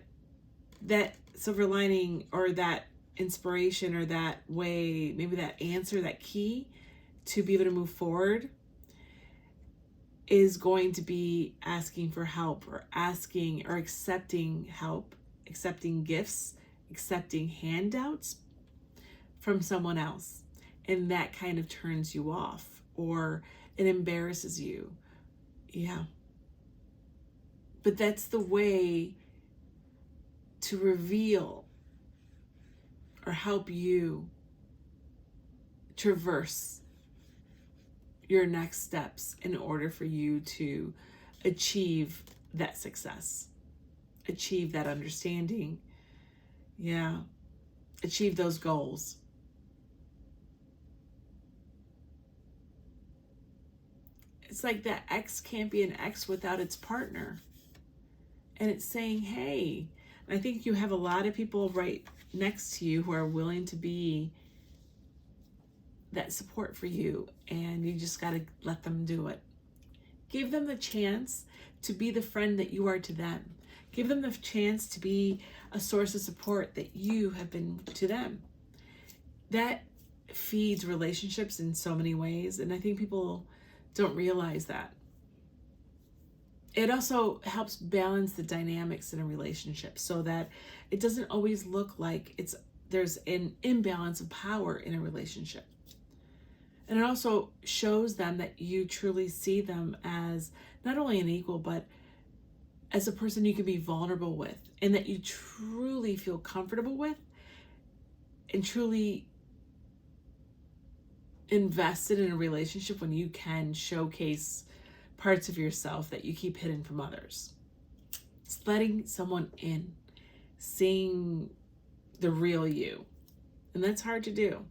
that silver lining or that inspiration or that way, maybe that answer, that key to be able to move forward is going to be asking for help, or asking or accepting help, accepting gifts, accepting handouts from someone else. And that kind of turns you off, or it embarrasses you. Yeah. But that's the way to reveal or help you traverse your next steps in order for you to achieve that success, achieve that understanding. Yeah. Achieve those goals. It's like that X can't be an X without its partner. And it's saying, hey, and I think you have a lot of people right next to you who are willing to be that support for you, and you just got to let them do it. Give them the chance to be the friend that you are to them. Give them the chance to be a source of support that you have been to them. That feeds relationships in so many ways, and I think people don't realize that. It also helps balance the dynamics in a relationship so that it doesn't always look like there's an imbalance of power in a relationship. And it also shows them that you truly see them as not only an equal, but as a person you can be vulnerable with, and that you truly feel comfortable with and truly invested in a relationship when you can showcase parts of yourself that you keep hidden from others. It's letting someone in, seeing the real you. And that's hard to do.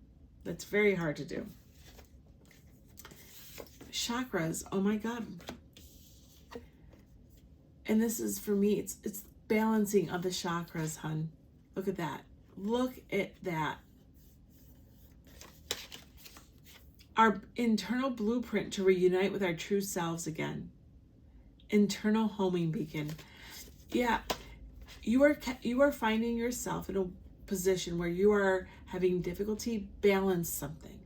That's very hard to do. Chakras, oh my God. And this is, for me, it's balancing of the chakras, hun. Look at that. Look at that. Our internal blueprint to reunite with our true selves again. Internal homing beacon. Yeah, you are finding yourself in a position where you are having difficulty balance something.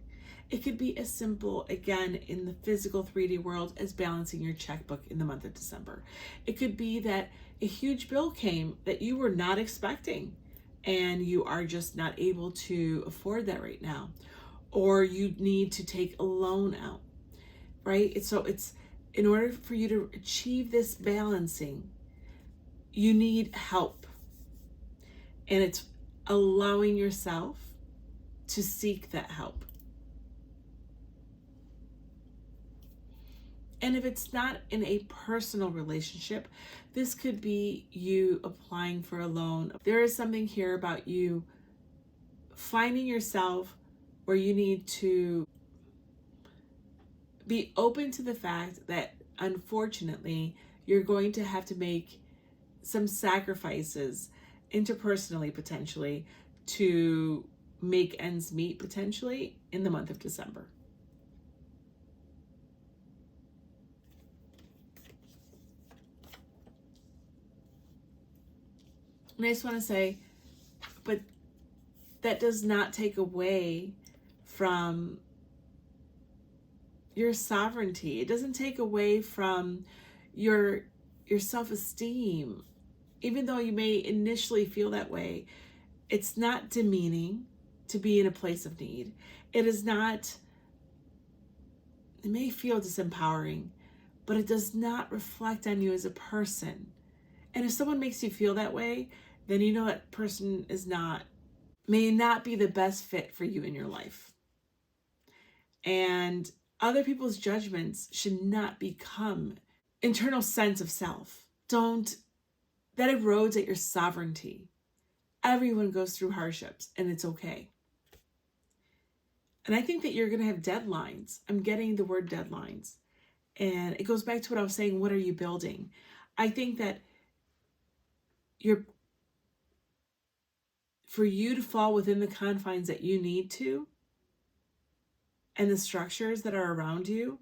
It could be as simple, again, in the physical 3D world as balancing your checkbook in the month of December. It could be that a huge bill came that you were not expecting, and you are just not able to afford that right now. Or you need to take a loan out, right? It's in order for you to achieve this balancing, you need help. And it's allowing yourself to seek that help. And if it's not in a personal relationship, this could be you applying for a loan. There is something here about you finding yourself where you need to be open to the fact that, unfortunately, you're going to have to make some sacrifices interpersonally, potentially, to make ends meet, potentially, in the month of December. And I just want to say, but that does not take away from your sovereignty. It doesn't take away from your self-esteem. Even though you may initially feel that way, it's not demeaning to be in a place of need. It may feel disempowering, but it does not reflect on you as a person. And if someone makes you feel that way, then you know that person may not be the best fit for you in your life. And other people's judgments should not become internal sense of self. That erodes at your sovereignty. Everyone goes through hardships, and it's okay. And I think that you're going to have deadlines. I'm getting the word deadlines. And it goes back to what I was saying, what are you building? I think that for you to fall within the confines that you need to, and the structures that are around you,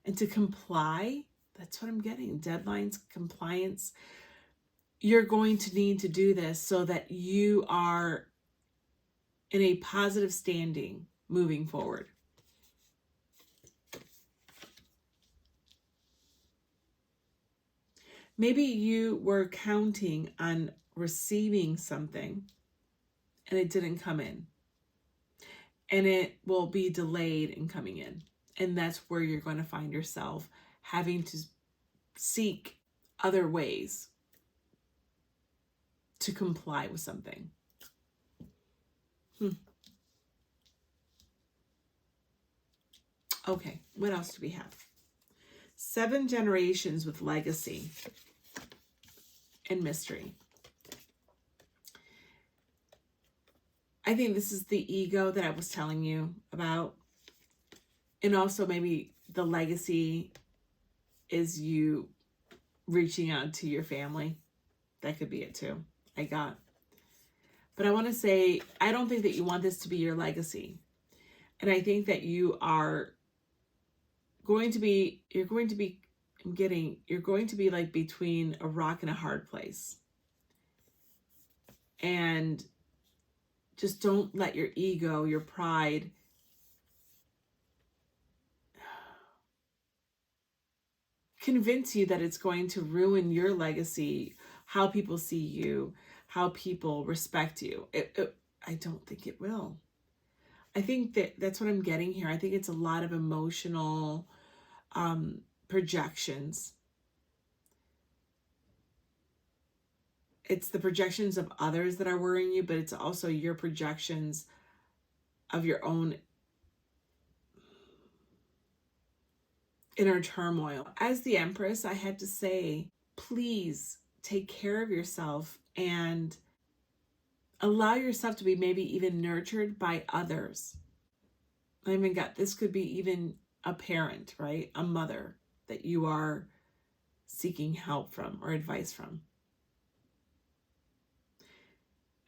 and to comply. That's what I'm getting. Deadlines, compliance. You're going to need to do this so that you are in a positive standing moving forward. Maybe you were counting on receiving something and it didn't come in. And it will be delayed in coming in. And that's where you're going to find yourself having to seek other ways to comply with something. Okay, what else do we have? 7 generations with legacy and mystery. I think this is the ego that I was telling you about. And also maybe the legacy is you reaching out to your family. That could be it too. But I want to say, I don't think that you want this to be your legacy. And I think that you're going to be like between a rock and a hard place. And just don't let your ego, your pride, convince you that it's going to ruin your legacy, how people see you, how people respect you. I don't think it will. I think that's what I'm getting here. I think it's a lot of emotional projections. It's the projections of others that are worrying you, but it's also your projections of your own inner turmoil. As the Empress, I had to say, please take care of yourself and allow yourself to be maybe even nurtured by others. I even got, this could be even a parent, right? A mother that you are seeking help from or advice from.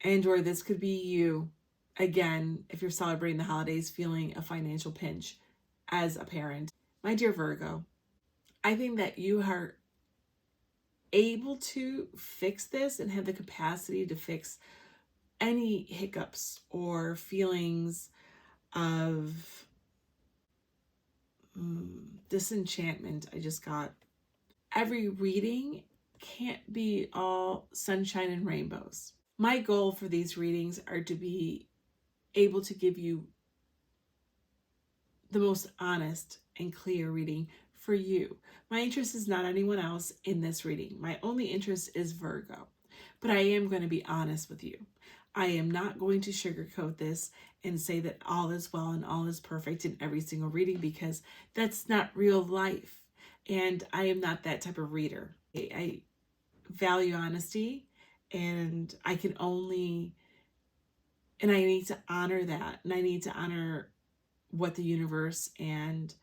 And or this could be you, again, if you're celebrating the holidays, feeling a financial pinch as a parent. My dear Virgo, I think that you are able to fix this and have the capacity to fix any hiccups or feelings of disenchantment I just got. Every reading can't be all sunshine and rainbows. My goal for these readings are to be able to give you the most honest and clear reading for you. My interest is not anyone else in this reading. My only interest is Virgo. But I am going to be honest with you. I am not going to sugarcoat this and say that all is well and all is perfect in every single reading, because that's not real life. And I am not that type of reader. I value honesty, and I need to honor that. And I need to honor what the universe and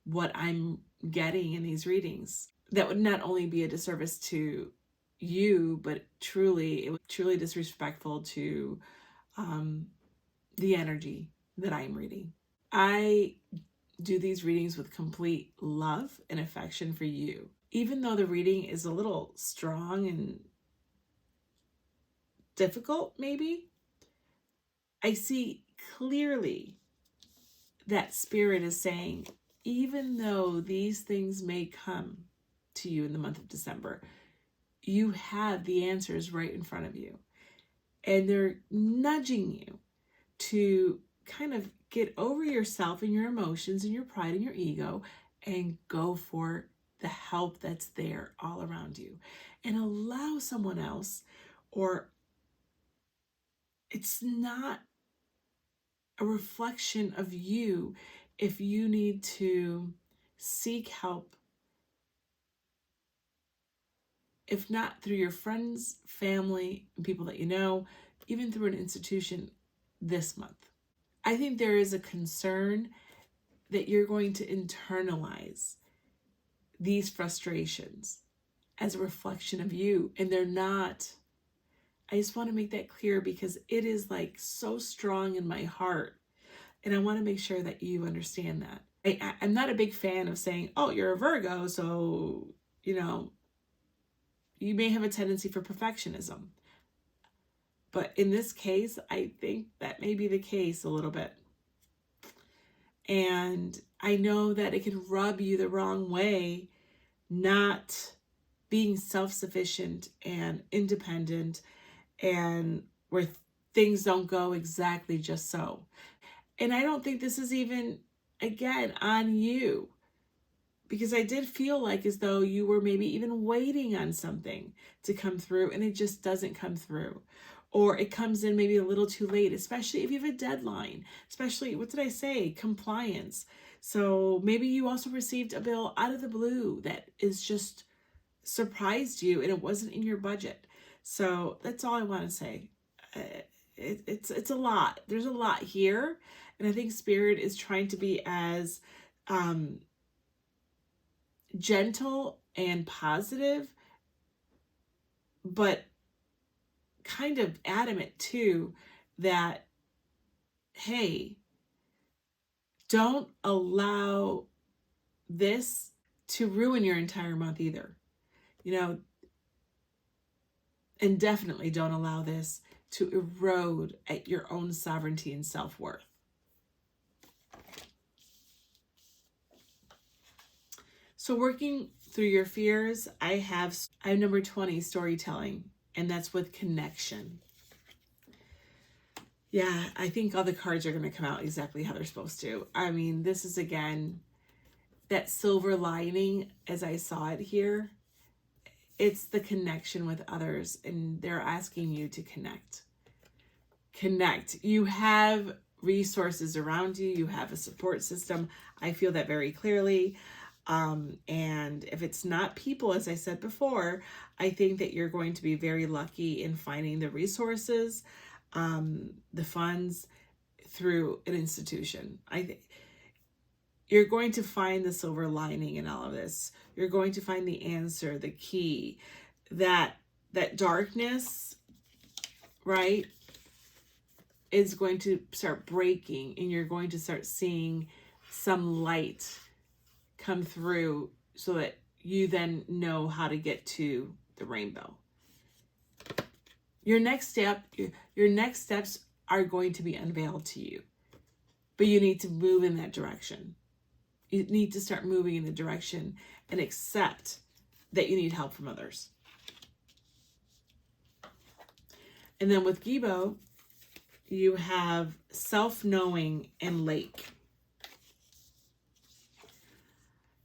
what I'm getting in these readings. That would not only be a disservice to you, but it was truly disrespectful to the energy that I'm reading. I do these readings with complete love and affection for you. Even though the reading is a little strong and difficult, maybe, I see clearly that Spirit is saying, even though these things may come to you in the month of December, you have the answers right in front of you. And they're nudging you to kind of get over yourself and your emotions and your pride and your ego and go for the help that's there all around you. And allow someone else, or it's not a reflection of you if you need to seek help, if not through your friends, family, and people that you know, even through an institution this month. I think there is a concern that you're going to internalize these frustrations as a reflection of you, and they're not. I just want to make that clear because it is like so strong in my heart, and I want to make sure that you understand that. I'm not a big fan of saying, oh, you're a Virgo, so, you know, you may have a tendency for perfectionism. But in this case, I think that may be the case a little bit. And I know that it can rub you the wrong way, not being self-sufficient and independent, and where things don't go exactly just so. And I don't think this is even, again, on you, because I did feel like as though you were maybe even waiting on something to come through and it just doesn't come through. Or it comes in maybe a little too late, especially if you have a deadline, especially, what did I say? Compliance. So maybe you also received a bill out of the blue that is just surprised you and it wasn't in your budget. So that's all I want to say. It's a lot. There's a lot here. And I think Spirit is trying to be as gentle and positive, but kind of adamant too, that, hey, don't allow this to ruin your entire month either. You know, and definitely don't allow this to erode at your own sovereignty and self-worth. So working through your fears, I have number 20, storytelling, and that's with connection. Yeah, I think all the cards are going to come out exactly how they're supposed to. I mean, this is, again, that silver lining as I saw it here. It's the connection with others, and they're asking you to connect. Connect. You have resources around you. You have a support system. I feel that very clearly. And if it's not people, as I said before, I think that you're going to be very lucky in finding the resources, the funds through an institution. I think you're going to find the silver lining in all of this. You're going to find the answer, the key, that darkness, right, is going to start breaking, and you're going to start seeing some light come through so that you then know how to get to the rainbow. Your next steps are going to be unveiled to you, but you need to move in that direction. You need to start moving in the direction and accept that you need help from others. And then with Gibo, you have self-knowing and lake.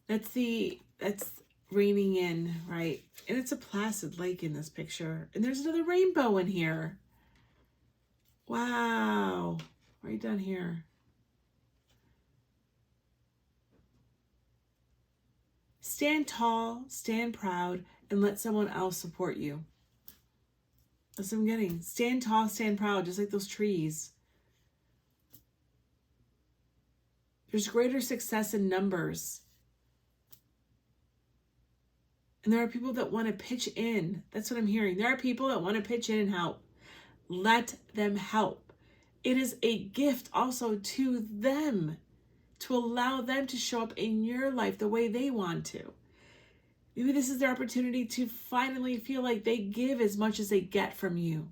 That's raining in, right? And it's a placid lake in this picture. And there's another rainbow in here. Wow. Right down here. Stand tall, stand proud, and let someone else support you. That's what I'm getting. Stand tall, stand proud, just like those trees. There's greater success in numbers. And there are people that want to pitch in. That's what I'm hearing. There are people that want to pitch in and help. Let them help. It is a gift also to them to allow them to show up in your life the way they want to. Maybe this is their opportunity to finally feel like they give as much as they get from you.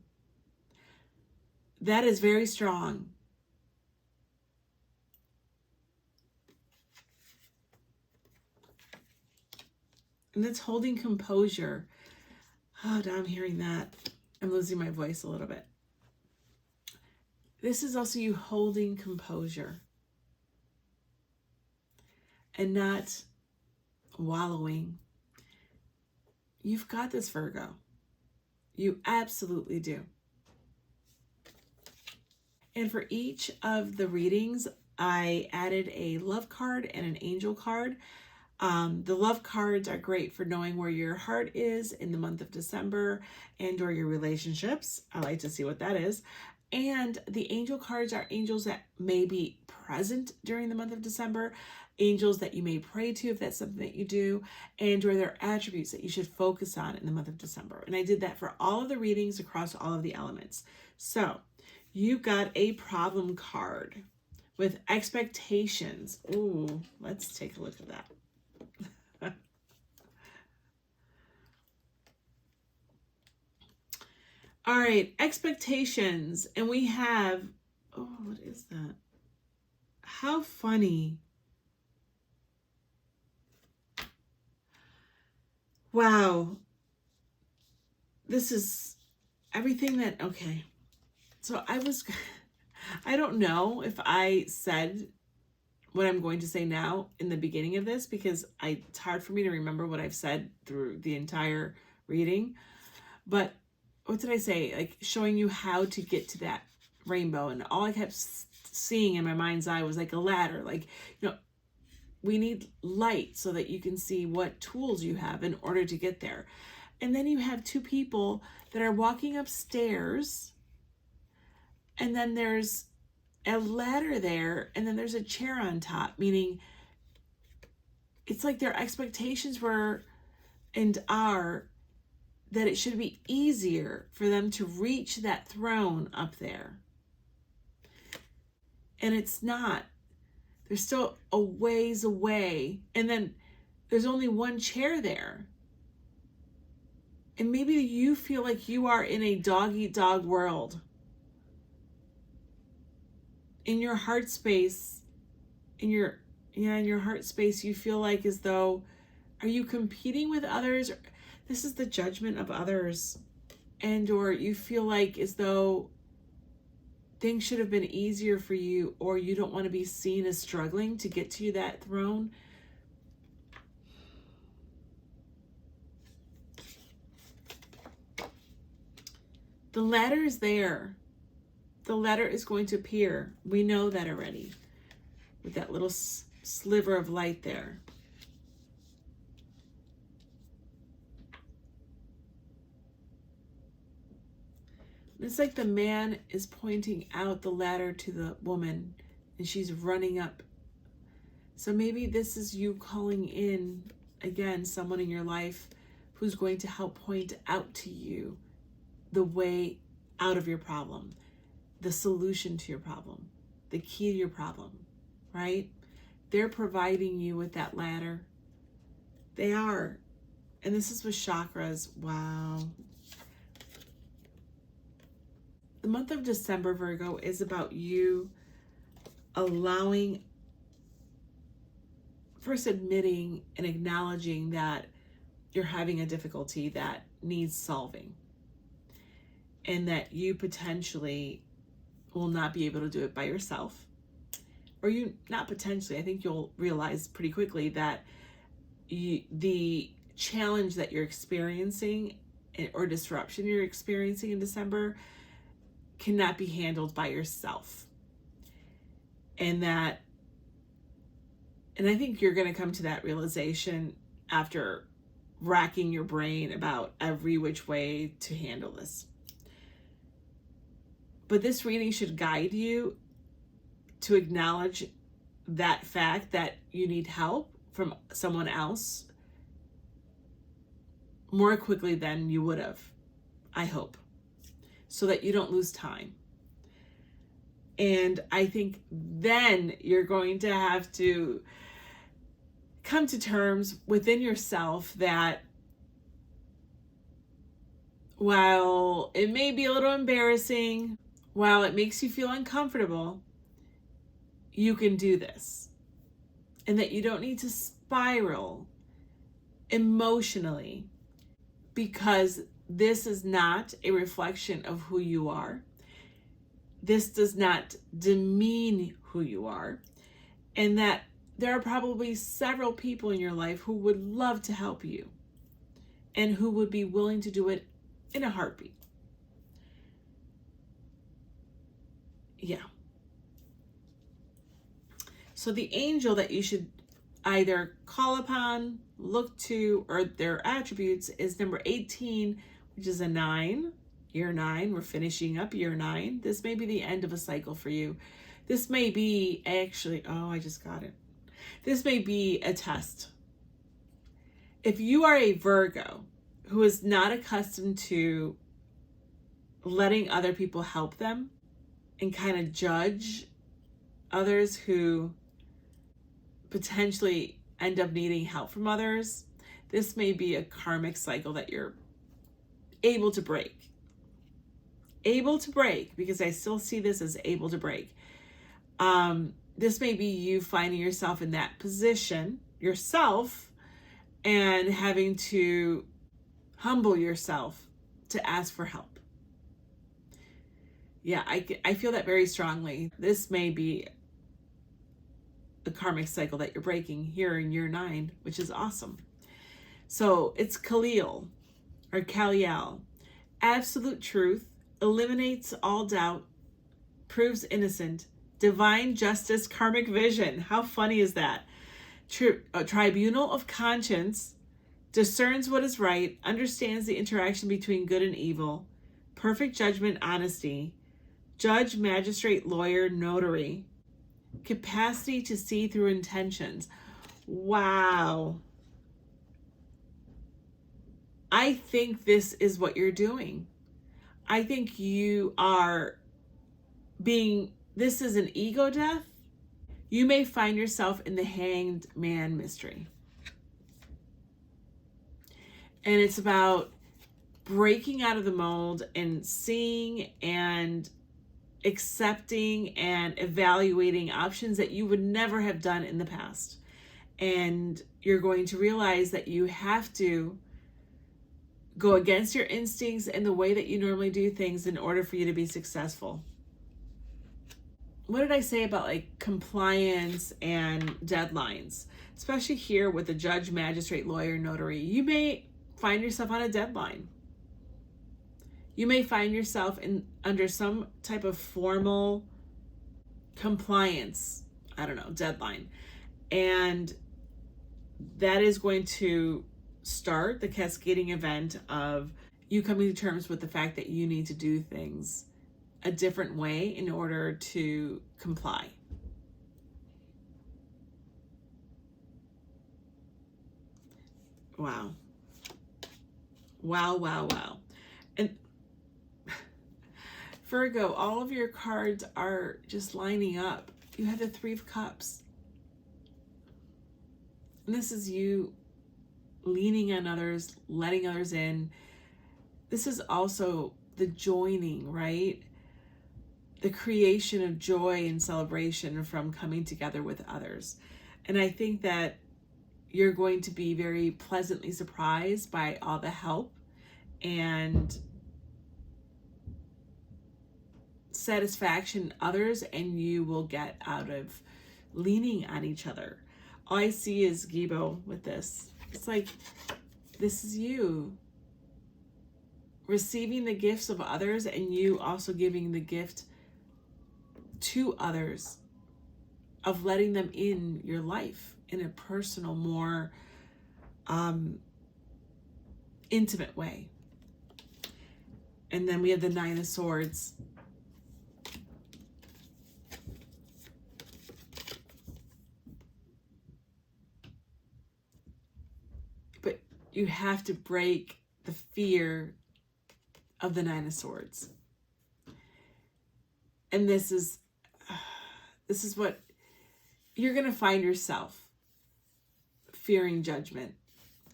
That is very strong. And that's holding composure. Oh, now I'm hearing that. I'm losing my voice a little bit. This is also you holding composure and not wallowing. You've got this, Virgo. You absolutely do. And for each of the readings, I added a love card and an angel card. The love cards are great for knowing where your heart is in the month of December and or your relationships. I like to see what that is. And the angel cards are angels that may be present during the month of December, angels that you may pray to if that's something that you do, and or their attributes that you should focus on in the month of December. And I did that for all of the readings across all of the elements. So you got a problem card with expectations. Ooh, let's take a look at that. All right, expectations. And we have, oh, what is that? How funny. Wow. This is everything that, okay. So I don't know if I said what I'm going to say now in the beginning of this, because it's hard for me to remember what I've said through the entire reading. But what did I say? Like showing you how to get to that rainbow. And all I kept seeing in my mind's eye was like a ladder. Like, we need light so that you can see what tools you have in order to get there. And then you have two people that are walking upstairs, and then there's a ladder there, and then there's a chair on top, meaning it's like their expectations were and are that it should be easier for them to reach that throne up there. And it's not. They're still a ways away. And then there's only one chair there. And maybe you feel like you are in a dog-eat-dog world. In your heart space, in your heart space, you feel like as though, are you competing with others? This is the judgment of others. And or you feel like as though things should have been easier for you, or you don't want to be seen as struggling to get to that throne. The ladder is there. The ladder is going to appear. We know that already. With that little sliver of light there. It's like the man is pointing out the ladder to the woman, and she's running up. So maybe this is you calling in, again, someone in your life who's going to help point out to you the way out of your problem, the solution to your problem, the key to your problem, right? They're providing you with that ladder. They are. And this is with chakras. Wow. The month of December, Virgo, is about you allowing, first admitting and acknowledging that you're having a difficulty that needs solving, and that you potentially will not be able to do it by yourself. Or you, not potentially, I think you'll realize pretty quickly that the challenge that you're experiencing or disruption you're experiencing in December cannot be handled by yourself. And I think you're going to come to that realization after racking your brain about every which way to handle this. But this reading should guide you to acknowledge that fact that you need help from someone else more quickly than you would have, I hope, so that you don't lose time. And I think then you're going to have to come to terms within yourself that while it may be a little embarrassing, while it makes you feel uncomfortable, you can do this. And that you don't need to spiral emotionally, because this is not a reflection of who you are. This does not demean who you are. And that there are probably several people in your life who would love to help you and who would be willing to do it in a heartbeat. Yeah. So the angel that you should either call upon, look to, or their attributes is number 18, which is a 9, year 9. We're finishing up year 9. This may be the end of a cycle for you. This may be actually, oh, I just got it. This may be a test. If you are a Virgo who is not accustomed to letting other people help them and kind of judge others who potentially end up needing help from others. This may be a karmic cycle that you're able to break. Able to break, because I still see this as able to break. This may be you finding yourself in that position yourself and having to humble yourself to ask for help. Yeah, I feel that very strongly. This may be the karmic cycle that you're breaking here in year 9, which is awesome. So it's Khalil or Kaliel. Absolute truth eliminates all doubt, proves innocent, divine justice, karmic vision. How funny is that? A tribunal of conscience, discerns what is right, understands the interaction between good and evil, perfect judgment, honesty, judge, magistrate, lawyer, notary, capacity to see through intentions. Wow. I think this is what you're doing. I think you are this is an ego death. You may find yourself in the Hanged Man mystery. And it's about breaking out of the mold and seeing and accepting and evaluating options that you would never have done in the past. And you're going to realize that you have to go against your instincts and the way that you normally do things in order for you to be successful. What did I say about like compliance and deadlines? Especially here with the judge, magistrate, lawyer, notary. You may find yourself on a deadline. You may find yourself under some type of formal compliance, deadline. And that is going to start the cascading event of you coming to terms with the fact that you need to do things a different way in order to comply. Wow. Wow, wow, wow. And Virgo, all of your cards are just lining up. You have the 3 of Cups. And this is you leaning on others, letting others in. This is also the joining, right? The creation of joy and celebration from coming together with others. And I think that you're going to be very pleasantly surprised by all the help and satisfaction others and you will get out of leaning on each other. All I see is Gibo with this. It's like, this is you receiving the gifts of others and you also giving the gift to others of letting them in your life in a personal, more intimate way. And then we have the 9 of Swords. But you have to break the fear of the 9 of Swords. And this is what you're going to find yourself fearing judgment.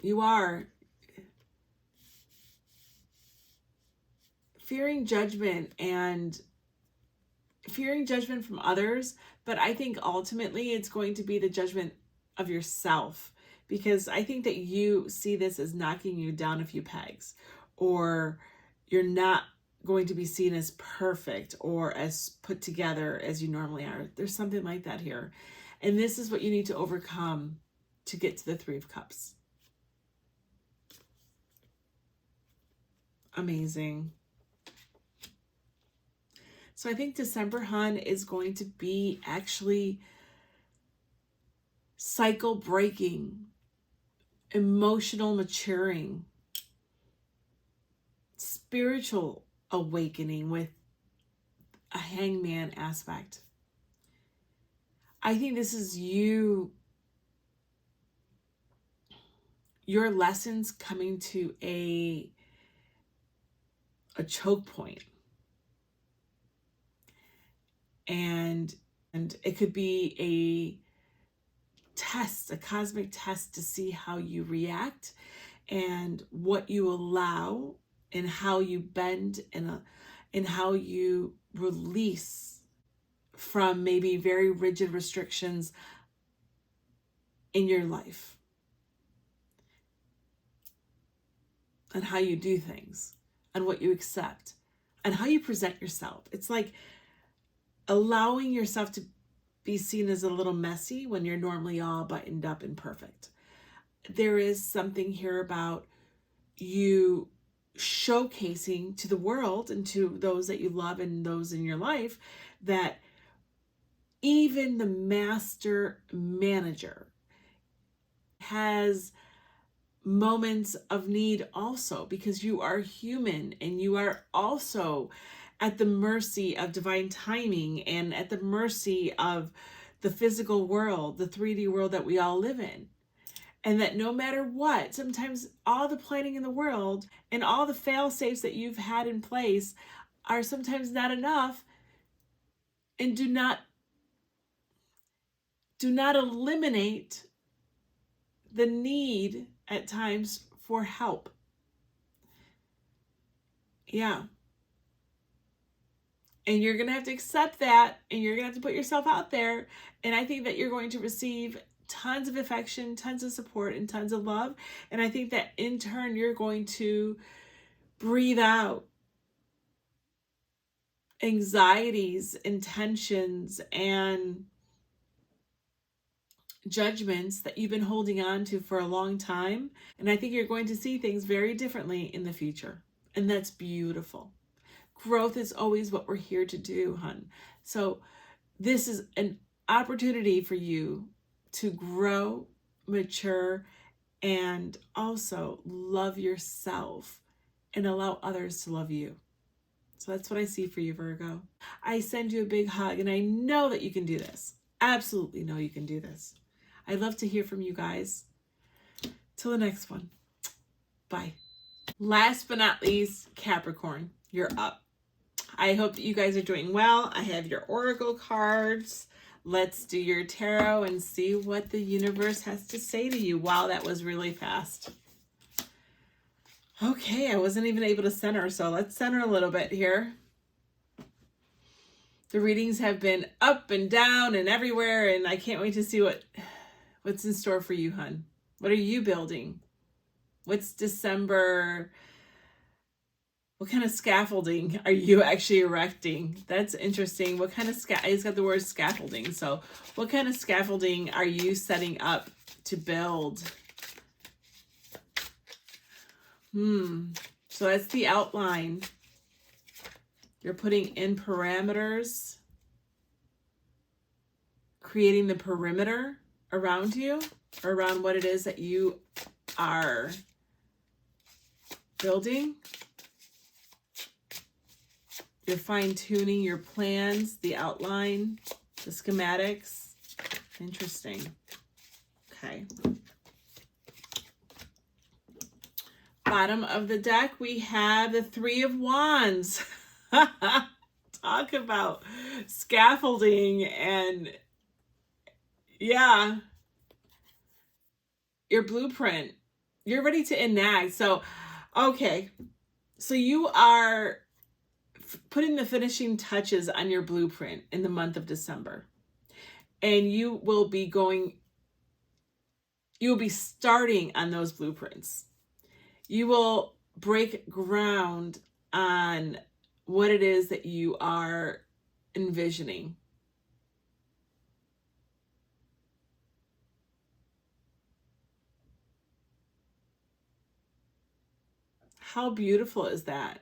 You are fearing judgment and fearing judgment from others, but I think ultimately it's going to be the judgment of yourself, because I think that you see this as knocking you down a few pegs, or you're not going to be seen as perfect or as put together as you normally are. There's something like that here. And this is what you need to overcome to get to the 3 of Cups. Amazing. So I think December, hun, is going to be actually cycle breaking, emotional maturing, spiritual awakening with a hangman aspect. I think this is your lessons coming to a choke point. And And it could be a test, a cosmic test to see how you react and what you allow and how you bend and how you release from maybe very rigid restrictions in your life and how you do things and what you accept and how you present yourself. It's like allowing yourself to be seen as a little messy when you're normally all buttoned up and perfect. There is something here about you showcasing to the world and to those that you love and those in your life that even the master manager has moments of need also, because you are human and you are also at the mercy of divine timing and at the mercy of the physical world, the 3D world that we all live in. And that no matter what, sometimes all the planning in the world and all the fail safes that you've had in place are sometimes not enough, and do not eliminate the need at times for help. Yeah. And you're going to have to accept that, and you're going to have to put yourself out there. And I think that you're going to receive tons of affection, tons of support, and tons of love. And I think that in turn, you're going to breathe out anxieties and tensions and judgments that you've been holding on to for a long time. And I think you're going to see things very differently in the future. And that's beautiful. Growth is always what we're here to do, hun. So this is an opportunity for you to grow, mature, and also love yourself and allow others to love you. So that's what I see for you, Virgo. I send you a big hug, and I know that you can do this. Absolutely know you can do this. I'd love to hear from you guys. Till the next one. Bye. Last but not least, Capricorn, you're up. I hope that you guys are doing well. I have your oracle cards. Let's do your tarot and see what the universe has to say to you. Wow, that was really fast. Okay, I wasn't even able to center, so let's center a little bit here. The readings have been up and down and everywhere, and I can't wait to see what's in store for you, hun. What are you building? What's December? What kind of scaffolding are you actually erecting? That's interesting. What kind of it's got the word scaffolding. So what kind of scaffolding are you setting up to build? So that's the outline. You're putting in parameters, creating the perimeter around you, or around what it is that you are building. You're fine-tuning your plans, the outline, the schematics. Interesting. Okay. Bottom of the deck, we have the Three of Wands. Talk about scaffolding and, yeah, your blueprint. You're ready to enact. So, okay. So you are putting the finishing touches on your blueprint in the month of December. And you will be starting on those blueprints. You will break ground on what it is that you are envisioning. How beautiful is that?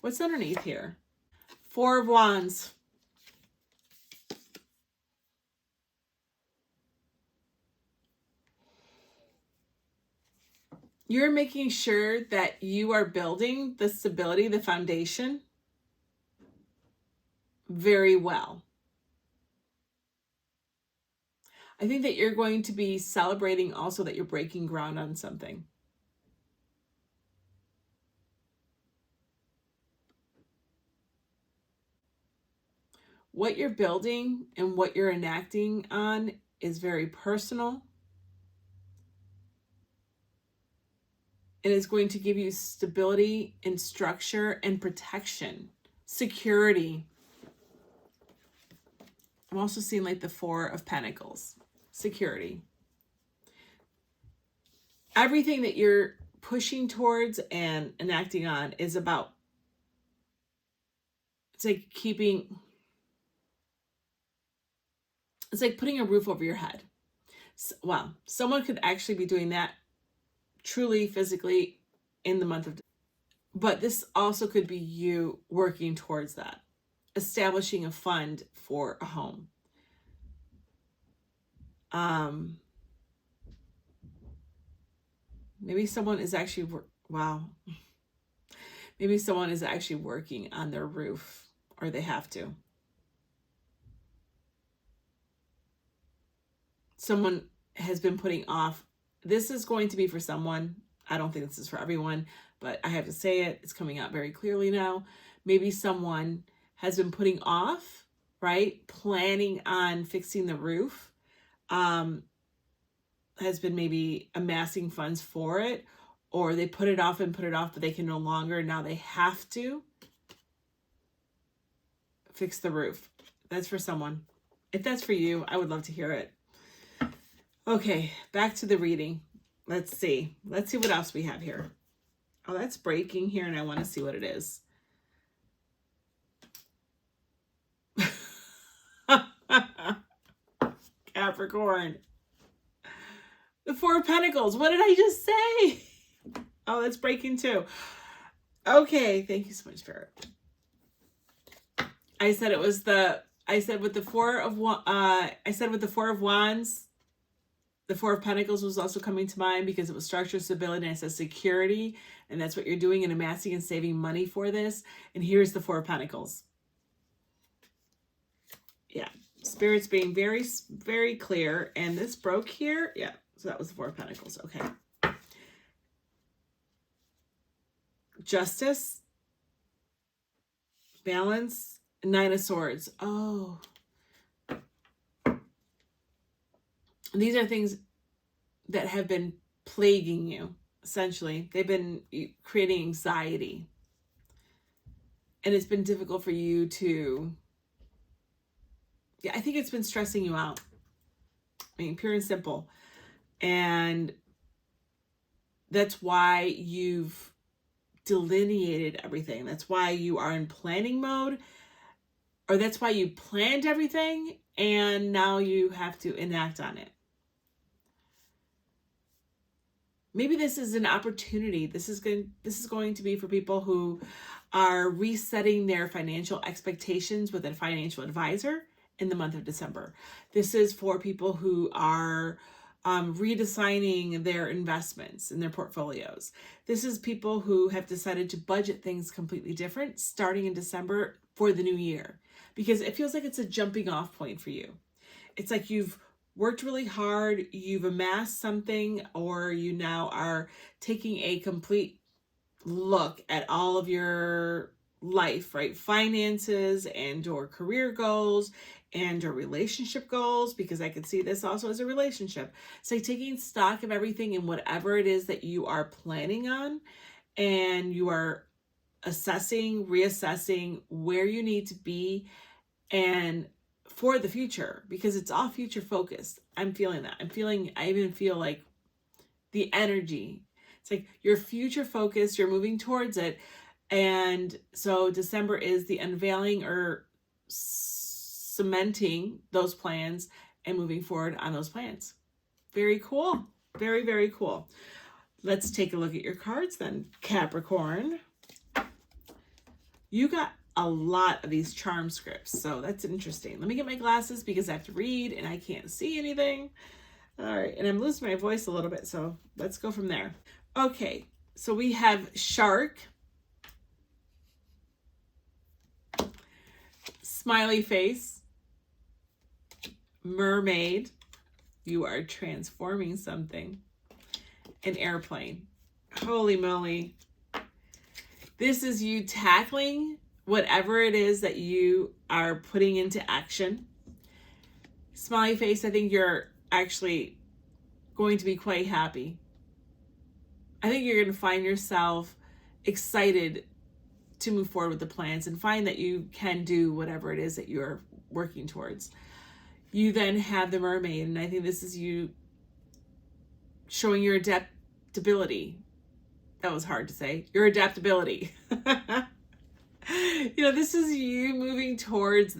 What's underneath here? Four of Wands. You're making sure that you are building the stability, the foundation, very well. I think that you're going to be celebrating also that you're breaking ground on something. what you're building and what you're enacting on is very personal. It is going to give you stability and structure and protection, security. I'm also seeing like the Four of Pentacles, security. Everything that you're pushing towards and enacting on is about, it's like it's like putting a roof over your head. Wow, someone could actually be doing that truly physically in the month of, but this also could be you working towards that, establishing a fund for a home. Maybe someone is actually, wow. Maybe someone is actually working on their roof, or they have to. Someone has been putting off. This is going to be for someone. I don't think this is for everyone, but I have to say it. It's coming out very clearly now. Maybe someone has been putting off, right? Planning on fixing the roof. Has been maybe amassing funds for it, or they put it off, but they can no longer. Now they have to fix the roof. That's for someone. If that's for you, I would love to hear it. Okay, back to the reading. Let's see what else we have here. Oh, that's breaking here, and I want to see what it is. Capricorn. The Four of Pentacles. What did I just say? Oh, that's breaking too. Okay, thank you so much, Spirit. I said with the Four of Wands, the Four of Pentacles was also coming to mind because it was structure, stability, and it says security, and that's what you're doing and amassing and saving money for this. And here's the Four of Pentacles. Yeah, Spirit's being very, very clear, and this broke here. Yeah. So that was the Four of Pentacles. Okay. Justice. Balance. Nine of Swords. Oh. These are things that have been plaguing you, essentially. They've been creating anxiety. And it's been difficult for you to... Yeah, I think it's been stressing you out. I mean, pure and simple. And that's why you've delineated everything. That's why you are in planning mode, or that's why you planned everything and now you have to enact on it. Maybe this is an opportunity. This is going to be for people who are resetting their financial expectations with a financial advisor in the month of December. This is for people who are redesigning their investments in their portfolios. This is people who have decided to budget things completely different starting in December for the new year, because it feels like it's a jumping off point for you. It's like you've worked really hard, you've amassed something, or you now are taking a complete look at all of your life, right? Finances and or career goals and or relationship goals, because I could see this also as a relationship. It's like taking stock of everything and whatever it is that you are planning on, and you are assessing, reassessing where you need to be and for the future, because it's all future focused. I'm feeling that. I even feel like the energy. It's like you're future focused, you're moving towards it. And so December is the unveiling or cementing those plans and moving forward on those plans. Very cool. Very, very cool. Let's take a look at your cards then, Capricorn. You got a lot of these charm scripts, so that's interesting. Let me get my glasses because I have to read and I can't see anything. All right, and I'm losing my voice a little bit, so let's go from there. Okay, so we have shark, smiley face, mermaid, you are transforming something, an airplane. Holy moly. This is you tackling whatever it is that you are putting into action. Smiley face, I think you're actually going to be quite happy. I think you're going to find yourself excited to move forward with the plans and find that you can do whatever it is that you're working towards. You then have the mermaid, and I think this is you showing your adaptability. That was hard to say. Your adaptability. This is you moving towards,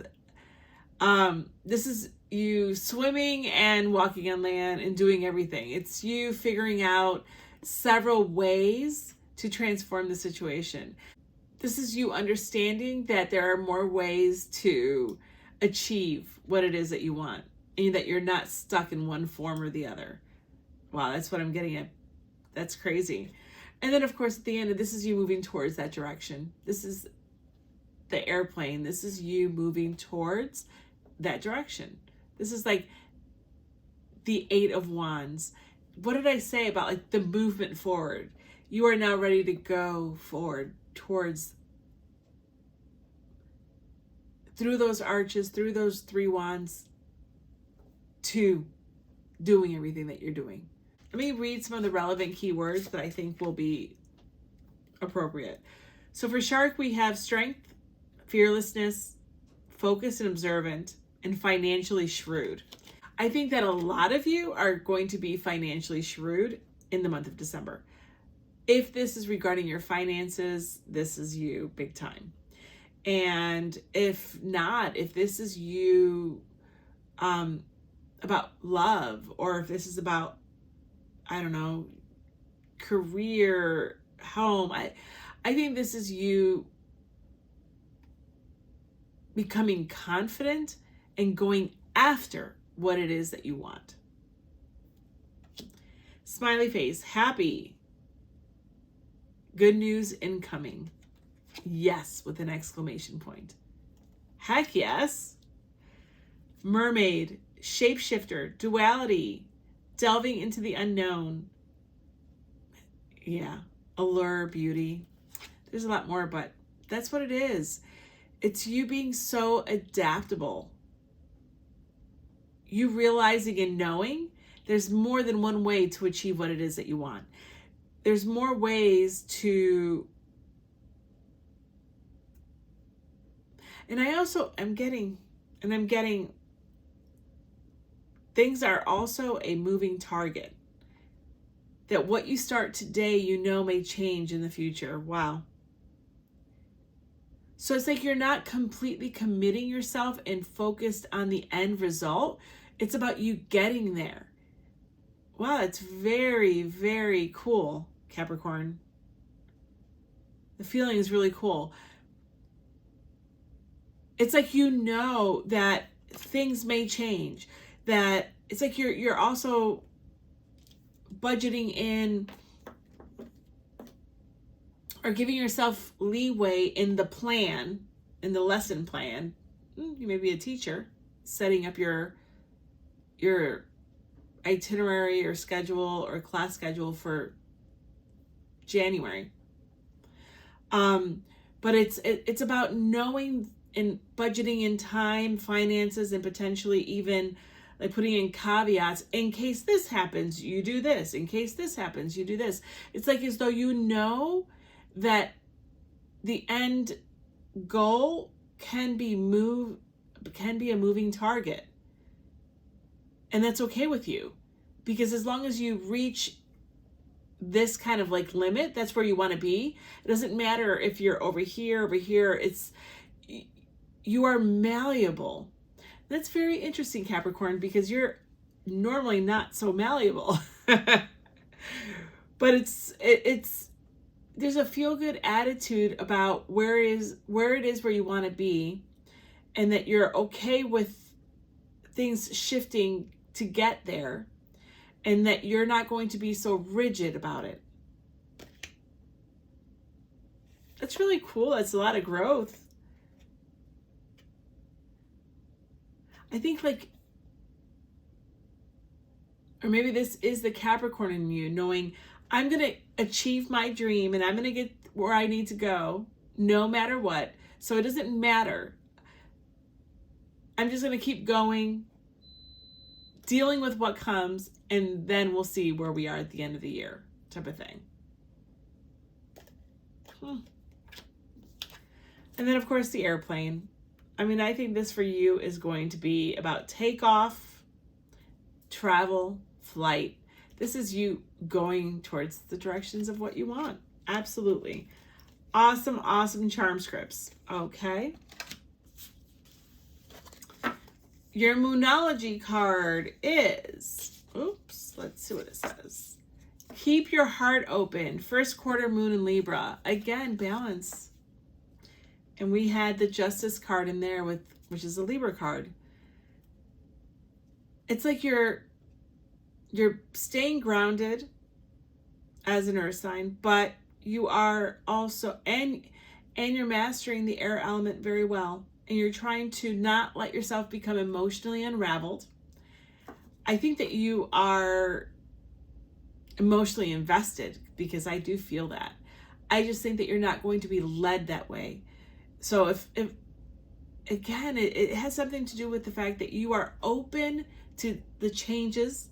this is you swimming and walking on land and doing everything. It's you figuring out several ways to transform the situation. This is you understanding that there are more ways to achieve what it is that you want, and that you're not stuck in one form or the other. Wow, that's what I'm getting at. That's crazy. And then, of course, at the end, this is you moving towards that direction. This is the airplane. This is you moving towards that direction. This is like the Eight of Wands. What did I say about like the movement forward? You are now ready to go forward towards, through those arches, through those three wands, to doing everything that you're doing. Let me read some of the relevant keywords that I think will be appropriate. So for Shark, we have strength, fearlessness, focused and observant, and financially shrewd. I think that a lot of you are going to be financially shrewd in the month of December. If this is regarding your finances, this is you big time. And if not, if this is you about love, or if this is about, I don't know, career, home, I think this is you becoming confident and going after what it is that you want. Smiley face, happy, good news incoming. Yes, with an exclamation point. Heck yes. Mermaid, shapeshifter, duality, delving into the unknown. Yeah, allure, beauty. There's a lot more, but that's what it is. It's you being so adaptable. You realizing and knowing there's more than one way to achieve what it is that you want. There's more ways to, and I also am getting, things are also a moving target. That what you start today, may change in the future. Wow. So it's like you're not completely committing yourself and focused on the end result. It's about you getting there. Wow, it's very, very cool, Capricorn. The feeling is really cool. It's like that things may change. That it's like you're also budgeting in or giving yourself leeway in the plan, in the lesson plan. You may be a teacher, setting up your itinerary or schedule or class schedule for January. But it's about knowing and budgeting in time, finances, and potentially even like putting in caveats. In case this happens, you do this. In case this happens, you do this. It's like as though you know that the end goal can be a moving target. And that's okay with you. Because as long as you reach this kind of like limit, that's where you want to be. It doesn't matter if you're over here. You are malleable. That's very interesting, Capricorn, because you're normally not so malleable. But there's a feel-good attitude about where it is where you want to be, and that you're okay with things shifting to get there, and that you're not going to be so rigid about it. That's really cool. That's a lot of growth. I think or maybe this is the Capricorn in you, knowing I'm going to achieve my dream and I'm going to get where I need to go no matter what. So it doesn't matter. I'm just going to keep going, dealing with what comes, and then we'll see where we are at the end of the year, type of thing. And then, of course, the airplane. I mean, I think this for you is going to be about takeoff, travel, flight. This is you going towards the directions of what you want. Absolutely. Awesome, awesome charm scripts. Okay. Your Moonology card is, oops, let's see what it says. Keep your heart open. First quarter moon in Libra. Again, balance. And we had the Justice card in there, which is a Libra card. It's like you're staying grounded as an earth sign, but you are also, and you're mastering the air element very well. And you're trying to not let yourself become emotionally unraveled. I think that you are emotionally invested, because I do feel that. I just think that you're not going to be led that way. So if again, it has something to do with the fact that you are open to the changes.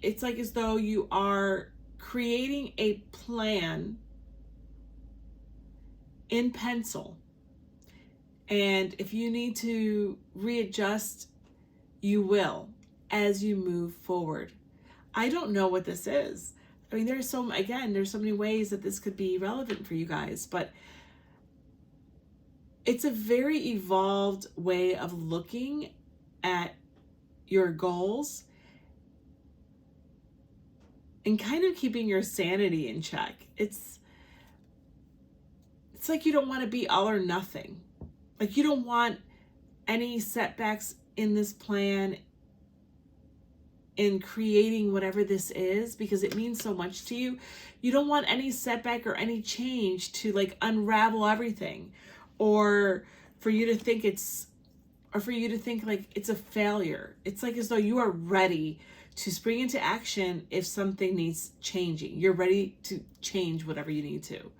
It's like as though you are creating a plan in pencil. And if you need to readjust, you will as you move forward. I don't know what this is. I mean, there's so many ways that this could be relevant for you guys, but it's a very evolved way of looking at your goals and kind of keeping your sanity in check. It's like you don't want to be all or nothing. Like you don't want any setbacks in this plan, in creating whatever this is, because it means so much to you. You don't want any setback or any change to like unravel everything, or for you to think like it's a failure. It's like as though you are ready to spring into action if something needs changing. You're ready to change whatever you need to.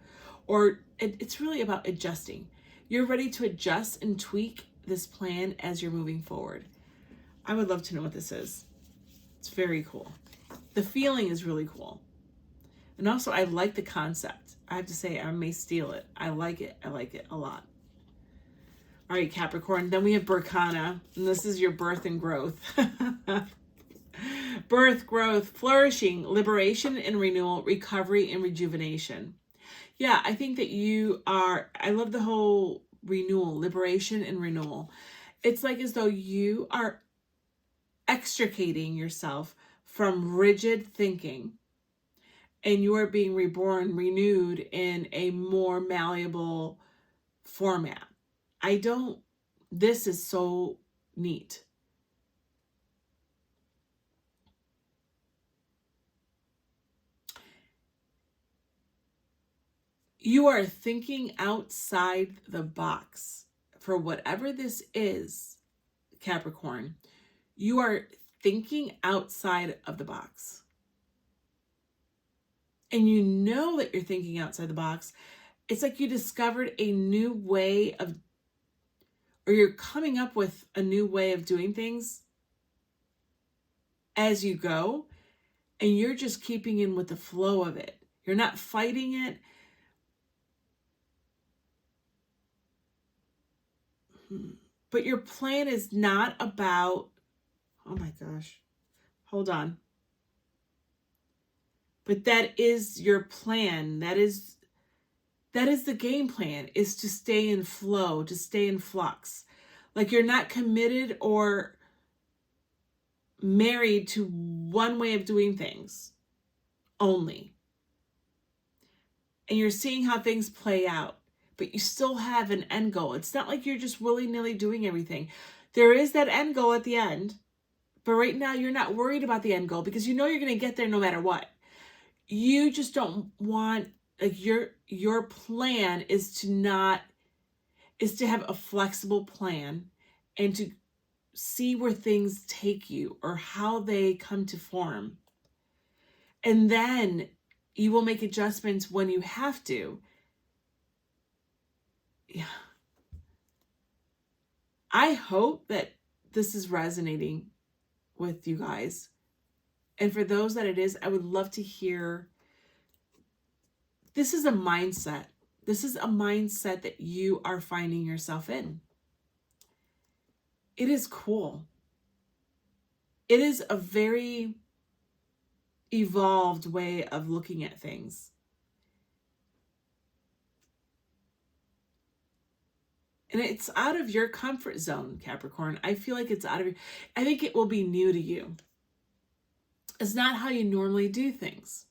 Or it's really about adjusting. You're ready to adjust and tweak this plan as you're moving forward. I would love to know what this is. It's very cool. The feeling is really cool. And also, I like the concept. I have to say, I may steal it. I like it. I like it a lot. All right, Capricorn. Then we have Berkana, and this is your birth and growth. Birth, growth, flourishing, liberation and renewal, recovery and rejuvenation. Yeah, I think that I love the whole renewal, liberation and renewal. It's like as though you are extricating yourself from rigid thinking, and you are being reborn, renewed in a more malleable format. This is so neat. You are thinking outside the box for whatever this is, Capricorn. You are thinking outside of the box. And you know that you're thinking outside the box. It's like you discovered a new way or you're coming up with a new way of doing things as you go. And you're just keeping in with the flow of it. You're not fighting it. But your plan is not about, oh my gosh, hold on. But that is your plan. That is the game plan, is to stay in flow, to stay in flux. Like you're not committed or married to one way of doing things only. And you're seeing how things play out, but you still have an end goal. It's not like you're just willy-nilly doing everything. There is that end goal at the end, but right now you're not worried about the end goal because you know you're going to get there no matter what. You just don't want, like, your plan is to have a flexible plan and to see where things take you or how they come to form. And then you will make adjustments when you have to. Yeah, I hope that this is resonating with you guys. And for those that it is, I would love to hear. This is a mindset. This is a mindset that you are finding yourself in. It is cool. It is a very evolved way of looking at things. And it's out of your comfort zone, Capricorn. I feel like it's out of your, I think it will be new to you. It's not how you normally do things.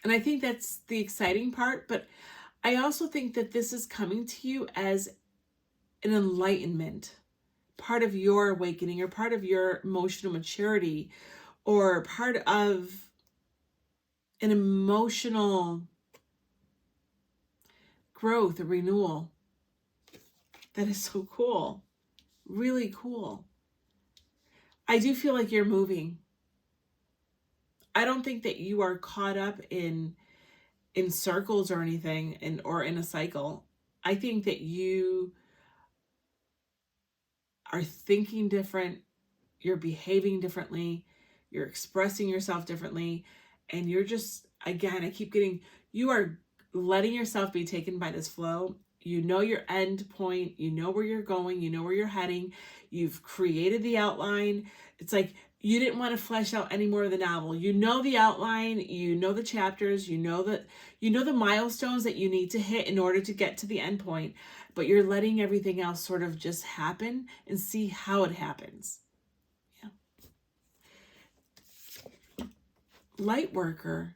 And I think that's the exciting part, but I also think that this is coming to you as an enlightenment, part of your awakening or part of your emotional maturity or part of an emotional growth, a renewal. That is so cool. Really cool. I do feel like you're moving. I don't think that you are caught up in circles or anything or in a cycle. I think that you are thinking different, you're behaving differently, you're expressing yourself differently, and you're just, again, I keep getting, you are letting yourself be taken by this flow. You know your end point, you know where you're going, you know where you're heading, you've created the outline. It's like you didn't want to flesh out any more of the novel. You know the outline, you know the chapters, you know the milestones that you need to hit in order to get to the end point, but you're letting everything else sort of just happen and see how it happens. Yeah. Light worker,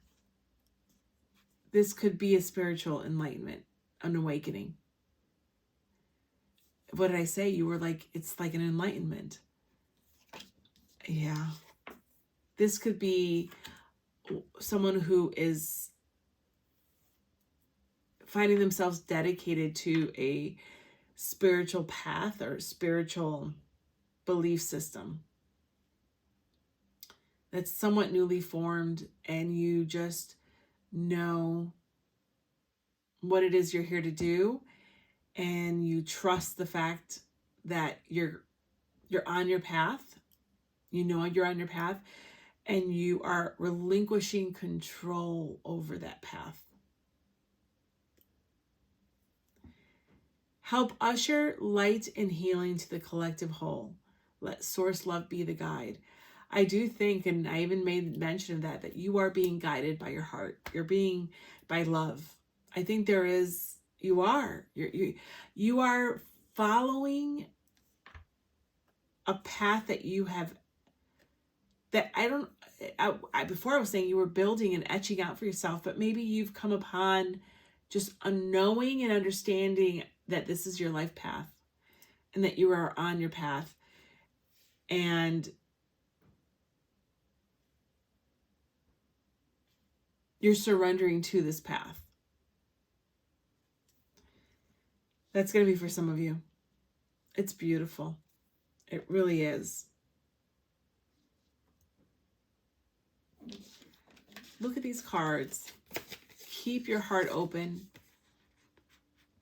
this could be a spiritual enlightenment, an awakening. What did I say? You were like, it's like an enlightenment. Yeah. This could be someone who is finding themselves dedicated to a spiritual path or spiritual belief system that's somewhat newly formed, and you just know what it is you're here to do, and you trust the fact that you're on your path. You know you're on your path, and you are relinquishing control over that path. Help usher light and healing to the collective whole. Let source love be the guide. I do think, and I even made mention of that you are being guided by your heart. You're being by love. I think there is, you are following a path that you have, that I before I was saying you were building and etching out for yourself, but maybe you've come upon just a knowing and understanding that this is your life path and that you are on your path, and you're surrendering to this path. That's going to be for some of you. It's beautiful. It really is. Look at these cards. Keep your heart open.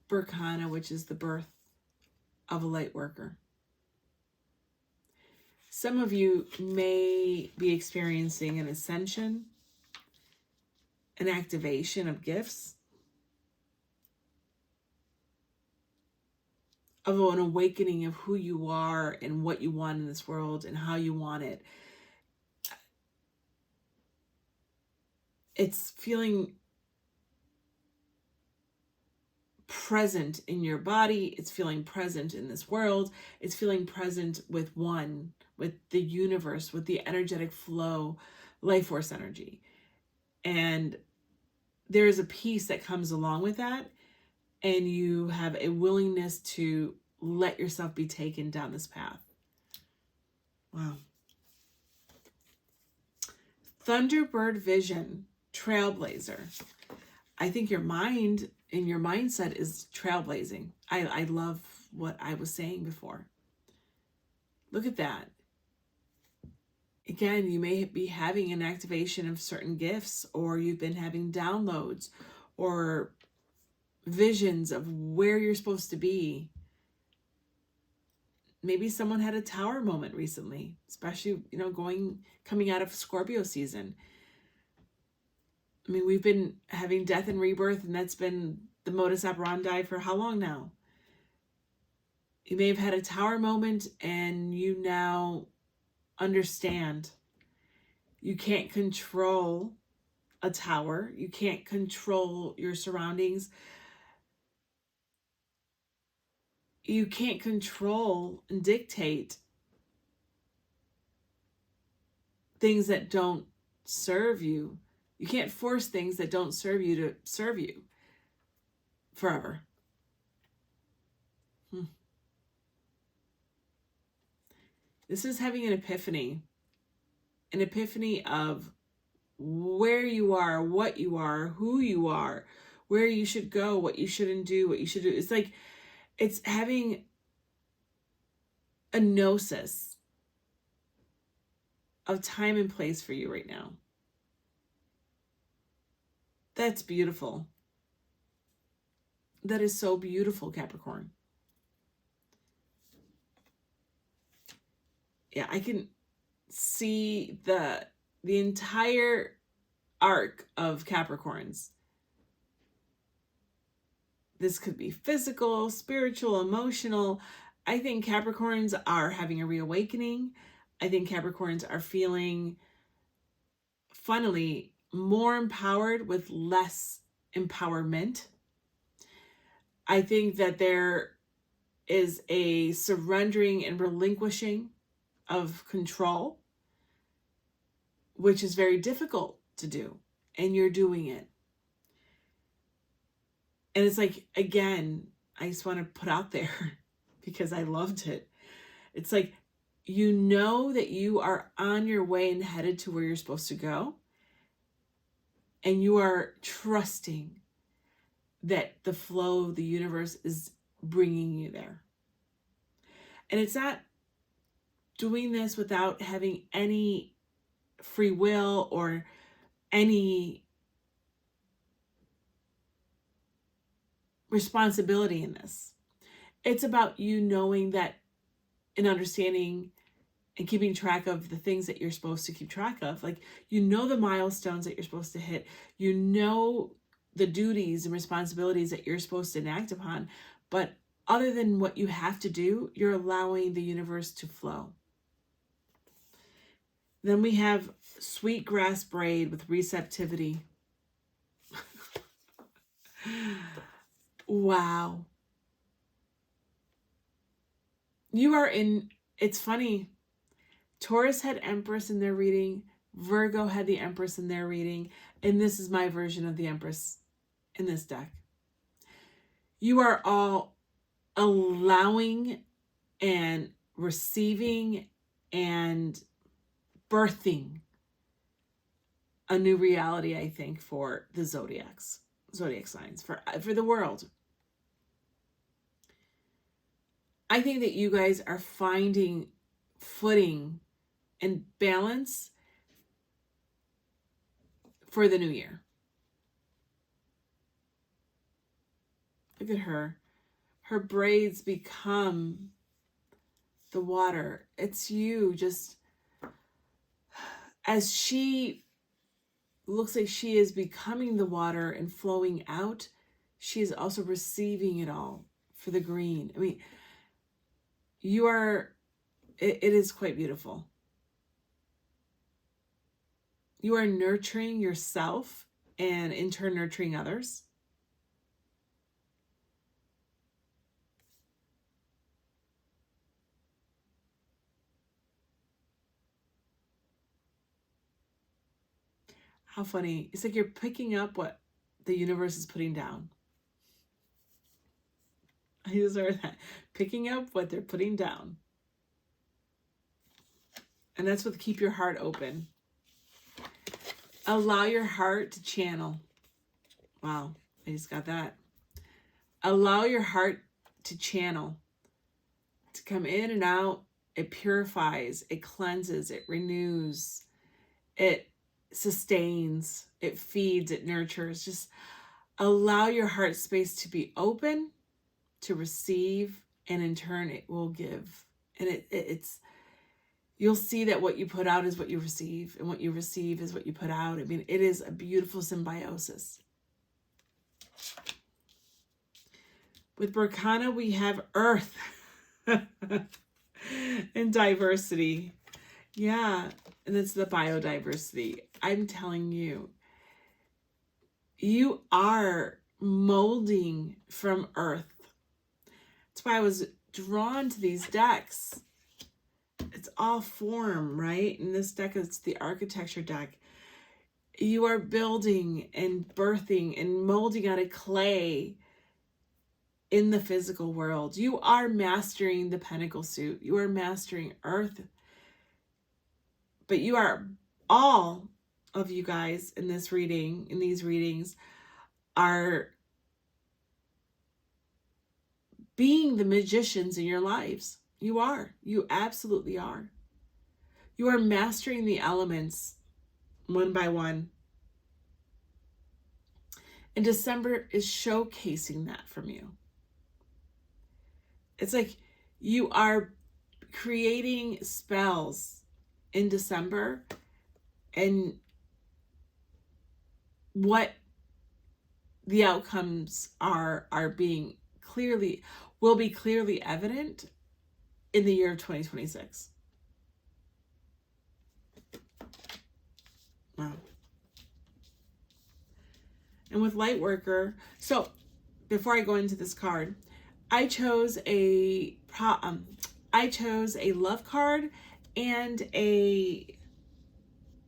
Berkana, which is the birth of a light worker. Some of you may be experiencing an ascension, an activation of gifts, of an awakening of who you are and what you want in this world and how you want it. It's feeling present in your body. It's feeling present in this world. It's feeling present with the universe, with the energetic flow, life force energy. And there is a peace that comes along with that. And you have a willingness to let yourself be taken down this path. Wow. Thunderbird vision, trailblazer. I think your mind and your mindset is trailblazing. I love what I was saying before. Look at that. Again, you may be having an activation of certain gifts, or you've been having downloads or visions of where you're supposed to be. maybe someone had a tower moment recently, especially, you know, coming out of Scorpio season. I mean, we've been having death and rebirth, and that's been the modus operandi for how long now? You may have had a tower moment, and you now understand you can't control a tower. You can't control your surroundings. You can't control and dictate things that don't serve you. You can't force things that don't serve you to serve you forever. This is having an epiphany of where you are, what you are, who you are, where you should go, what you shouldn't do, what you should do. It's like, it's having a gnosis of time and place for you right now. That's beautiful. That is so beautiful, Capricorn. Yeah, I can see the entire arc of Capricorns. This could be physical, spiritual, emotional. I think Capricorns are having a reawakening. I think Capricorns are feeling, funnily, more empowered with less empowerment. I think that there is a surrendering and relinquishing of control, which is very difficult to do, and you're doing it. And it's like, again, I just want to put out there because I loved it. It's like, you know that you are on your way and headed to where you're supposed to go. And you are trusting that the flow of the universe is bringing you there. And it's not doing this without having any free will or any responsibility in this. It's about you knowing that and understanding and keeping track of the things that you're supposed to keep track of. Like, you know the milestones that you're supposed to hit. You know the duties and responsibilities that you're supposed to enact upon. But other than what you have to do, you're allowing the universe to flow. Then we have sweet grass braid with receptivity. Wow. You are in, it's funny. Taurus had Empress in their reading. Virgo had the Empress in their reading. And this is my version of the Empress in this deck. You are all allowing and receiving and birthing a new reality, I think, for the zodiac signs, for the world. I think that you guys are finding footing and balance for the new year. Look at her. Her braids become the water. It's you, just as she looks like she is becoming the water and flowing out, she is also receiving it all for the green. I mean, you are, it is quite beautiful. You are nurturing yourself and in turn nurturing others. How funny. It's like you're picking up what the universe is putting down. I just heard that. Picking up what they're putting down. And that's what keep your heart open. Allow your heart to channel. Wow, I just got that. Allow your heart to channel, to come in and out. It purifies, it cleanses, it renews, it sustains, it feeds, it nurtures. Just allow your heart space to be open, to receive, and in turn it will give And it's, you'll see that what you put out is what you receive, and what you receive is what you put out. I mean, it is a beautiful symbiosis. With Berkana, we have Earth and diversity. Yeah, and it's the biodiversity. I'm telling you, you are molding from Earth. That's why I was drawn to these decks. It's all form, right? And this deck is the architecture deck. You are building and birthing and molding out of clay in the physical world. You are mastering the pentacle suit. You are mastering Earth. But you are, all of you guys in this reading, in these readings, are being the magicians in your lives. You are. You absolutely are. You are mastering the elements one by one. And December is showcasing that from you. It's like you are creating spells in December, and what the outcomes are being clearly, will be clearly evident in the year of 2026. Wow. And with Lightworker, so before I go into this card, I chose a love card and an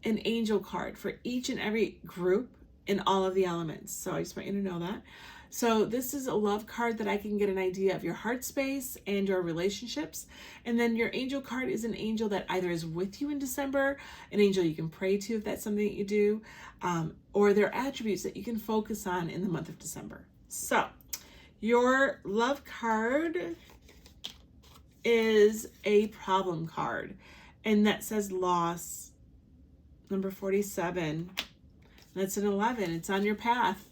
angel card for each and every group in all of the elements. So I just want you to know that. So this is a love card that I can get an idea of your heart space and your relationships. And then your angel card is an angel that either is with you in December, an angel you can pray to if that's something that you do, or their attributes that you can focus on in the month of December. So your love card is a problem card, and that says loss, number 47. That's an 11. It's on your path.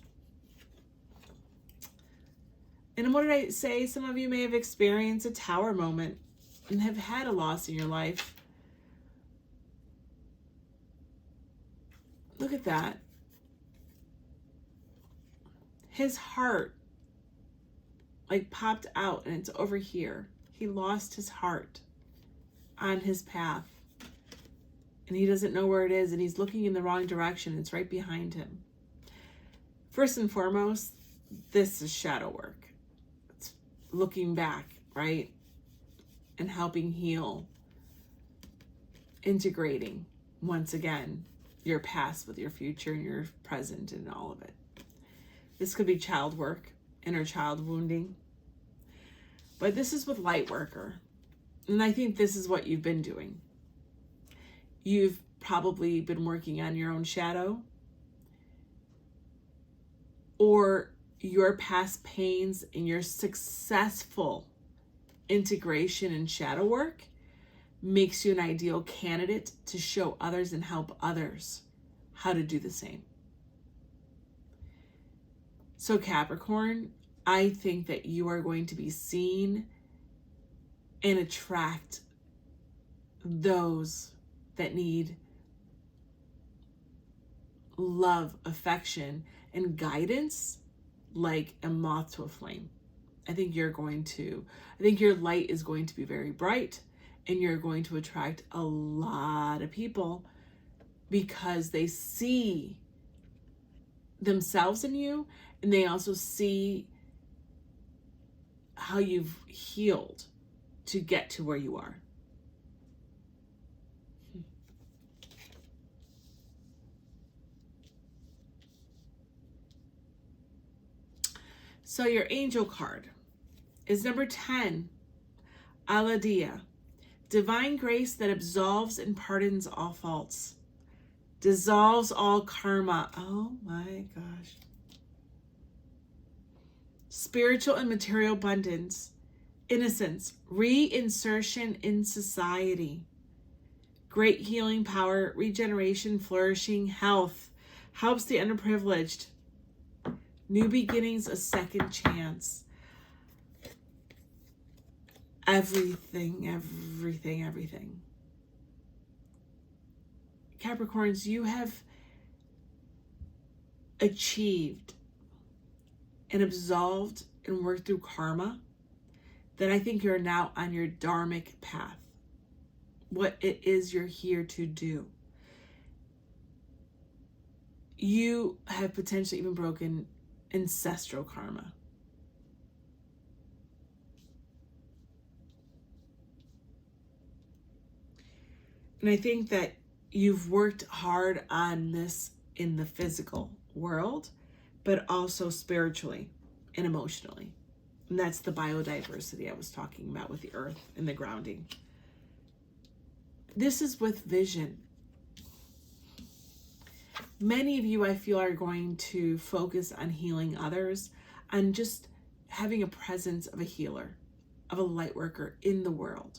And what did I say? Some of you may have experienced a tower moment and have had a loss in your life. Look at that. His heart like popped out, and it's over here. He lost his heart on his path, and he doesn't know where it is, and he's looking in the wrong direction. It's right behind him. First and foremost, this is shadow work. It's looking back, right? And helping heal, integrating once again your past with your future and your present and all of it. This could be child work, inner child wounding. But this is with Lightworker. And I think this is what you've been doing. You've probably been working on your own shadow, or your past pains and your successful integration and shadow work makes you an ideal candidate to show others and help others how to do the same. So Capricorn, I think that you are going to be seen and attract those that need love, affection, and guidance like a moth to a flame. I think your light is going to be very bright, and you're going to attract a lot of people because they see themselves in you, and they also see how you've healed to get to where you are. So your angel card is number 10, Aladia. Divine grace that absolves and pardons all faults. Dissolves all karma. Oh my gosh. Spiritual and material abundance. Innocence. Reinsertion in society. Great healing power. Regeneration. Flourishing. Health. Helps the underprivileged. New beginnings. A second chance. everything, everything, everything. Capricorns, you have achieved and absolved and worked through karma that I think you're now on your dharmic path. What it is you're here to do. You have potentially even broken ancestral karma. And I think that you've worked hard on this in the physical world, but also spiritually and emotionally. And that's the biodiversity I was talking about with the earth and the grounding. This is with vision. Many of you, I feel, are going to focus on healing others, on just having a presence of a healer, of a light worker in the world.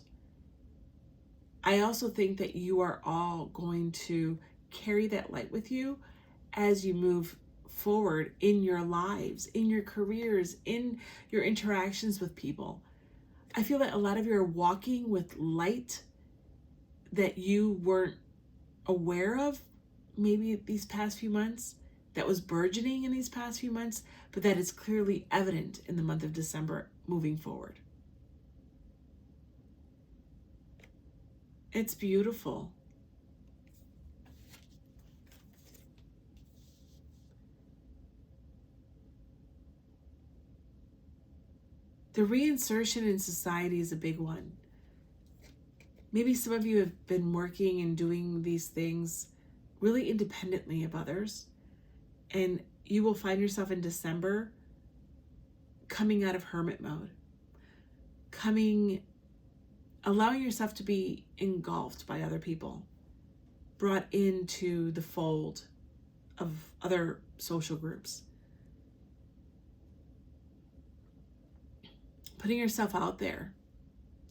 I also think that you are all going to carry that light with you as you move forward in your lives, in your careers, in your interactions with people. I feel that a lot of you are walking with light that you weren't aware of maybe these past few months, that was burgeoning in these past few months, but that is clearly evident in the month of December moving forward. It's beautiful. The reinsertion in society is a big one. Maybe some of you have been working and doing these things really independently of others, and you will find yourself in December coming out of hermit mode, allowing yourself to be engulfed by other people, brought into the fold of other social groups. Putting yourself out there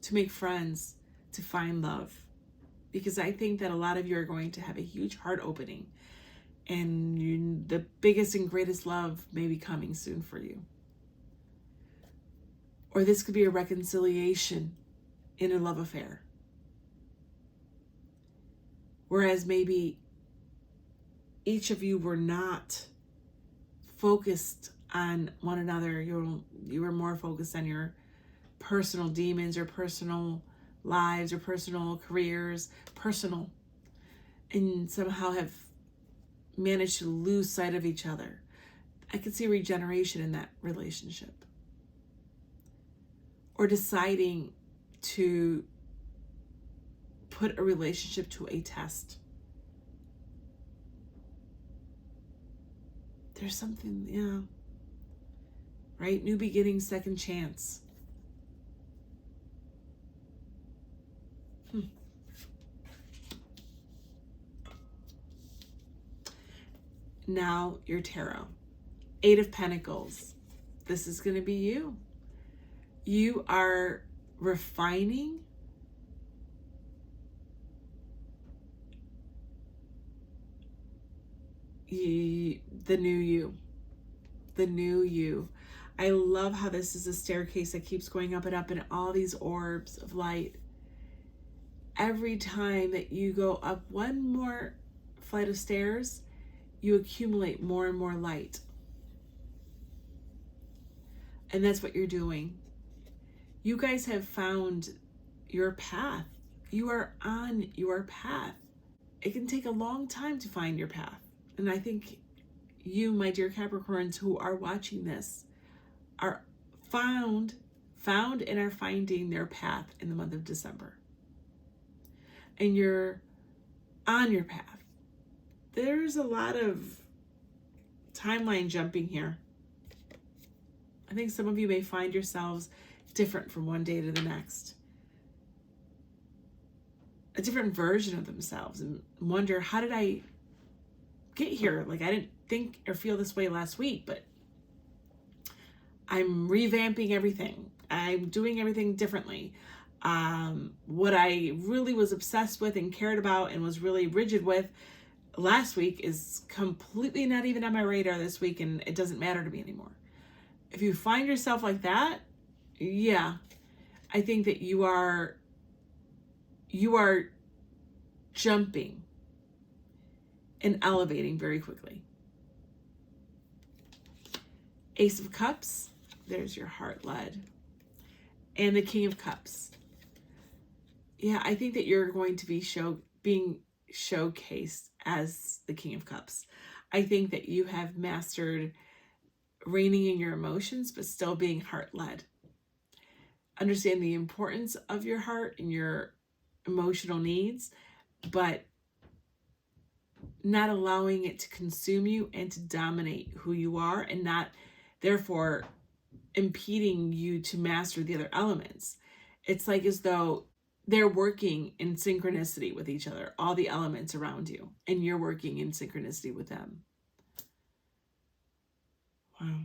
to make friends, to find love. Because I think that a lot of you are going to have a huge heart opening, and the biggest and greatest love may be coming soon for you. Or this could be a reconciliation in a love affair. Whereas maybe each of you were not focused on one another. You were more focused on your personal demons or personal lives or personal careers, and somehow have managed to lose sight of each other. I could see regeneration in that relationship. Or deciding to put a relationship to a test. There's something, right? New beginning, second chance. Now your tarot. 8 of Pentacles. This is going to be you. You are refining the new you. The new you. I love how this is a staircase that keeps going up and up, and all these orbs of light. Every time that you go up one more flight of stairs, you accumulate more and more light. And that's what you're doing. You guys have found your path. You are on your path. It can take a long time to find your path. And I think you, my dear Capricorns who are watching this, are found and are finding their path in the month of December. And you're on your path. There's a lot of timeline jumping here. I think some of you may find yourselves different from one day to the next. A different version of themselves, and wonder, how did I get here? Like, I didn't think or feel this way last week, but I'm revamping everything. I'm doing everything differently. What I really was obsessed with and cared about and was really rigid with last week is completely not even on my radar this week, and it doesn't matter to me anymore. If you find yourself like that, yeah, I think that you are jumping and elevating very quickly. Ace of Cups, there's your heart led. And the King of Cups. Yeah, I think that you're going to be being showcased as the King of Cups. I think that you have mastered reining in your emotions, but still being heart-led. Understand the importance of your heart and your emotional needs, but not allowing it to consume you and to dominate who you are, and not therefore impeding you to master the other elements. It's like as though they're working in synchronicity with each other, all the elements around you, and you're working in synchronicity with them. Wow.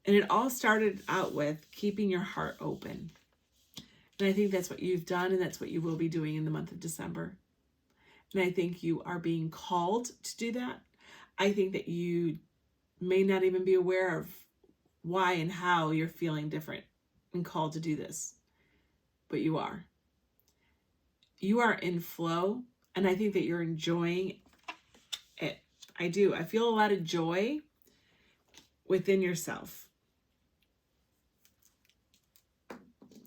And it all started out with keeping your heart open. And I think that's what you've done, and that's what you will be doing in the month of December. And I think you are being called to do that. I think that you may not even be aware of why and how you're feeling different and called to do this. But you are. You are in flow, and I think that you're enjoying it. I do. I feel a lot of joy within yourself.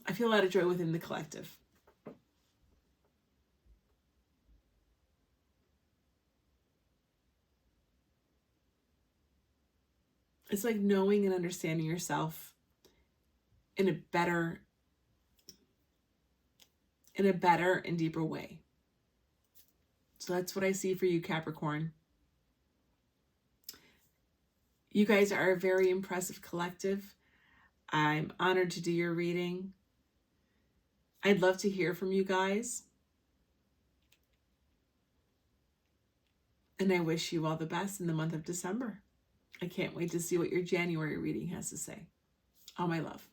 I feel a lot of joy within the collective. It's like knowing and understanding yourself in a better and deeper way. So that's what I see for you, Capricorn. You guys are a very impressive collective. I'm honored to do your reading. I'd love to hear from you guys. And I wish you all the best in the month of December. I can't wait to see what your January reading has to say. All my love.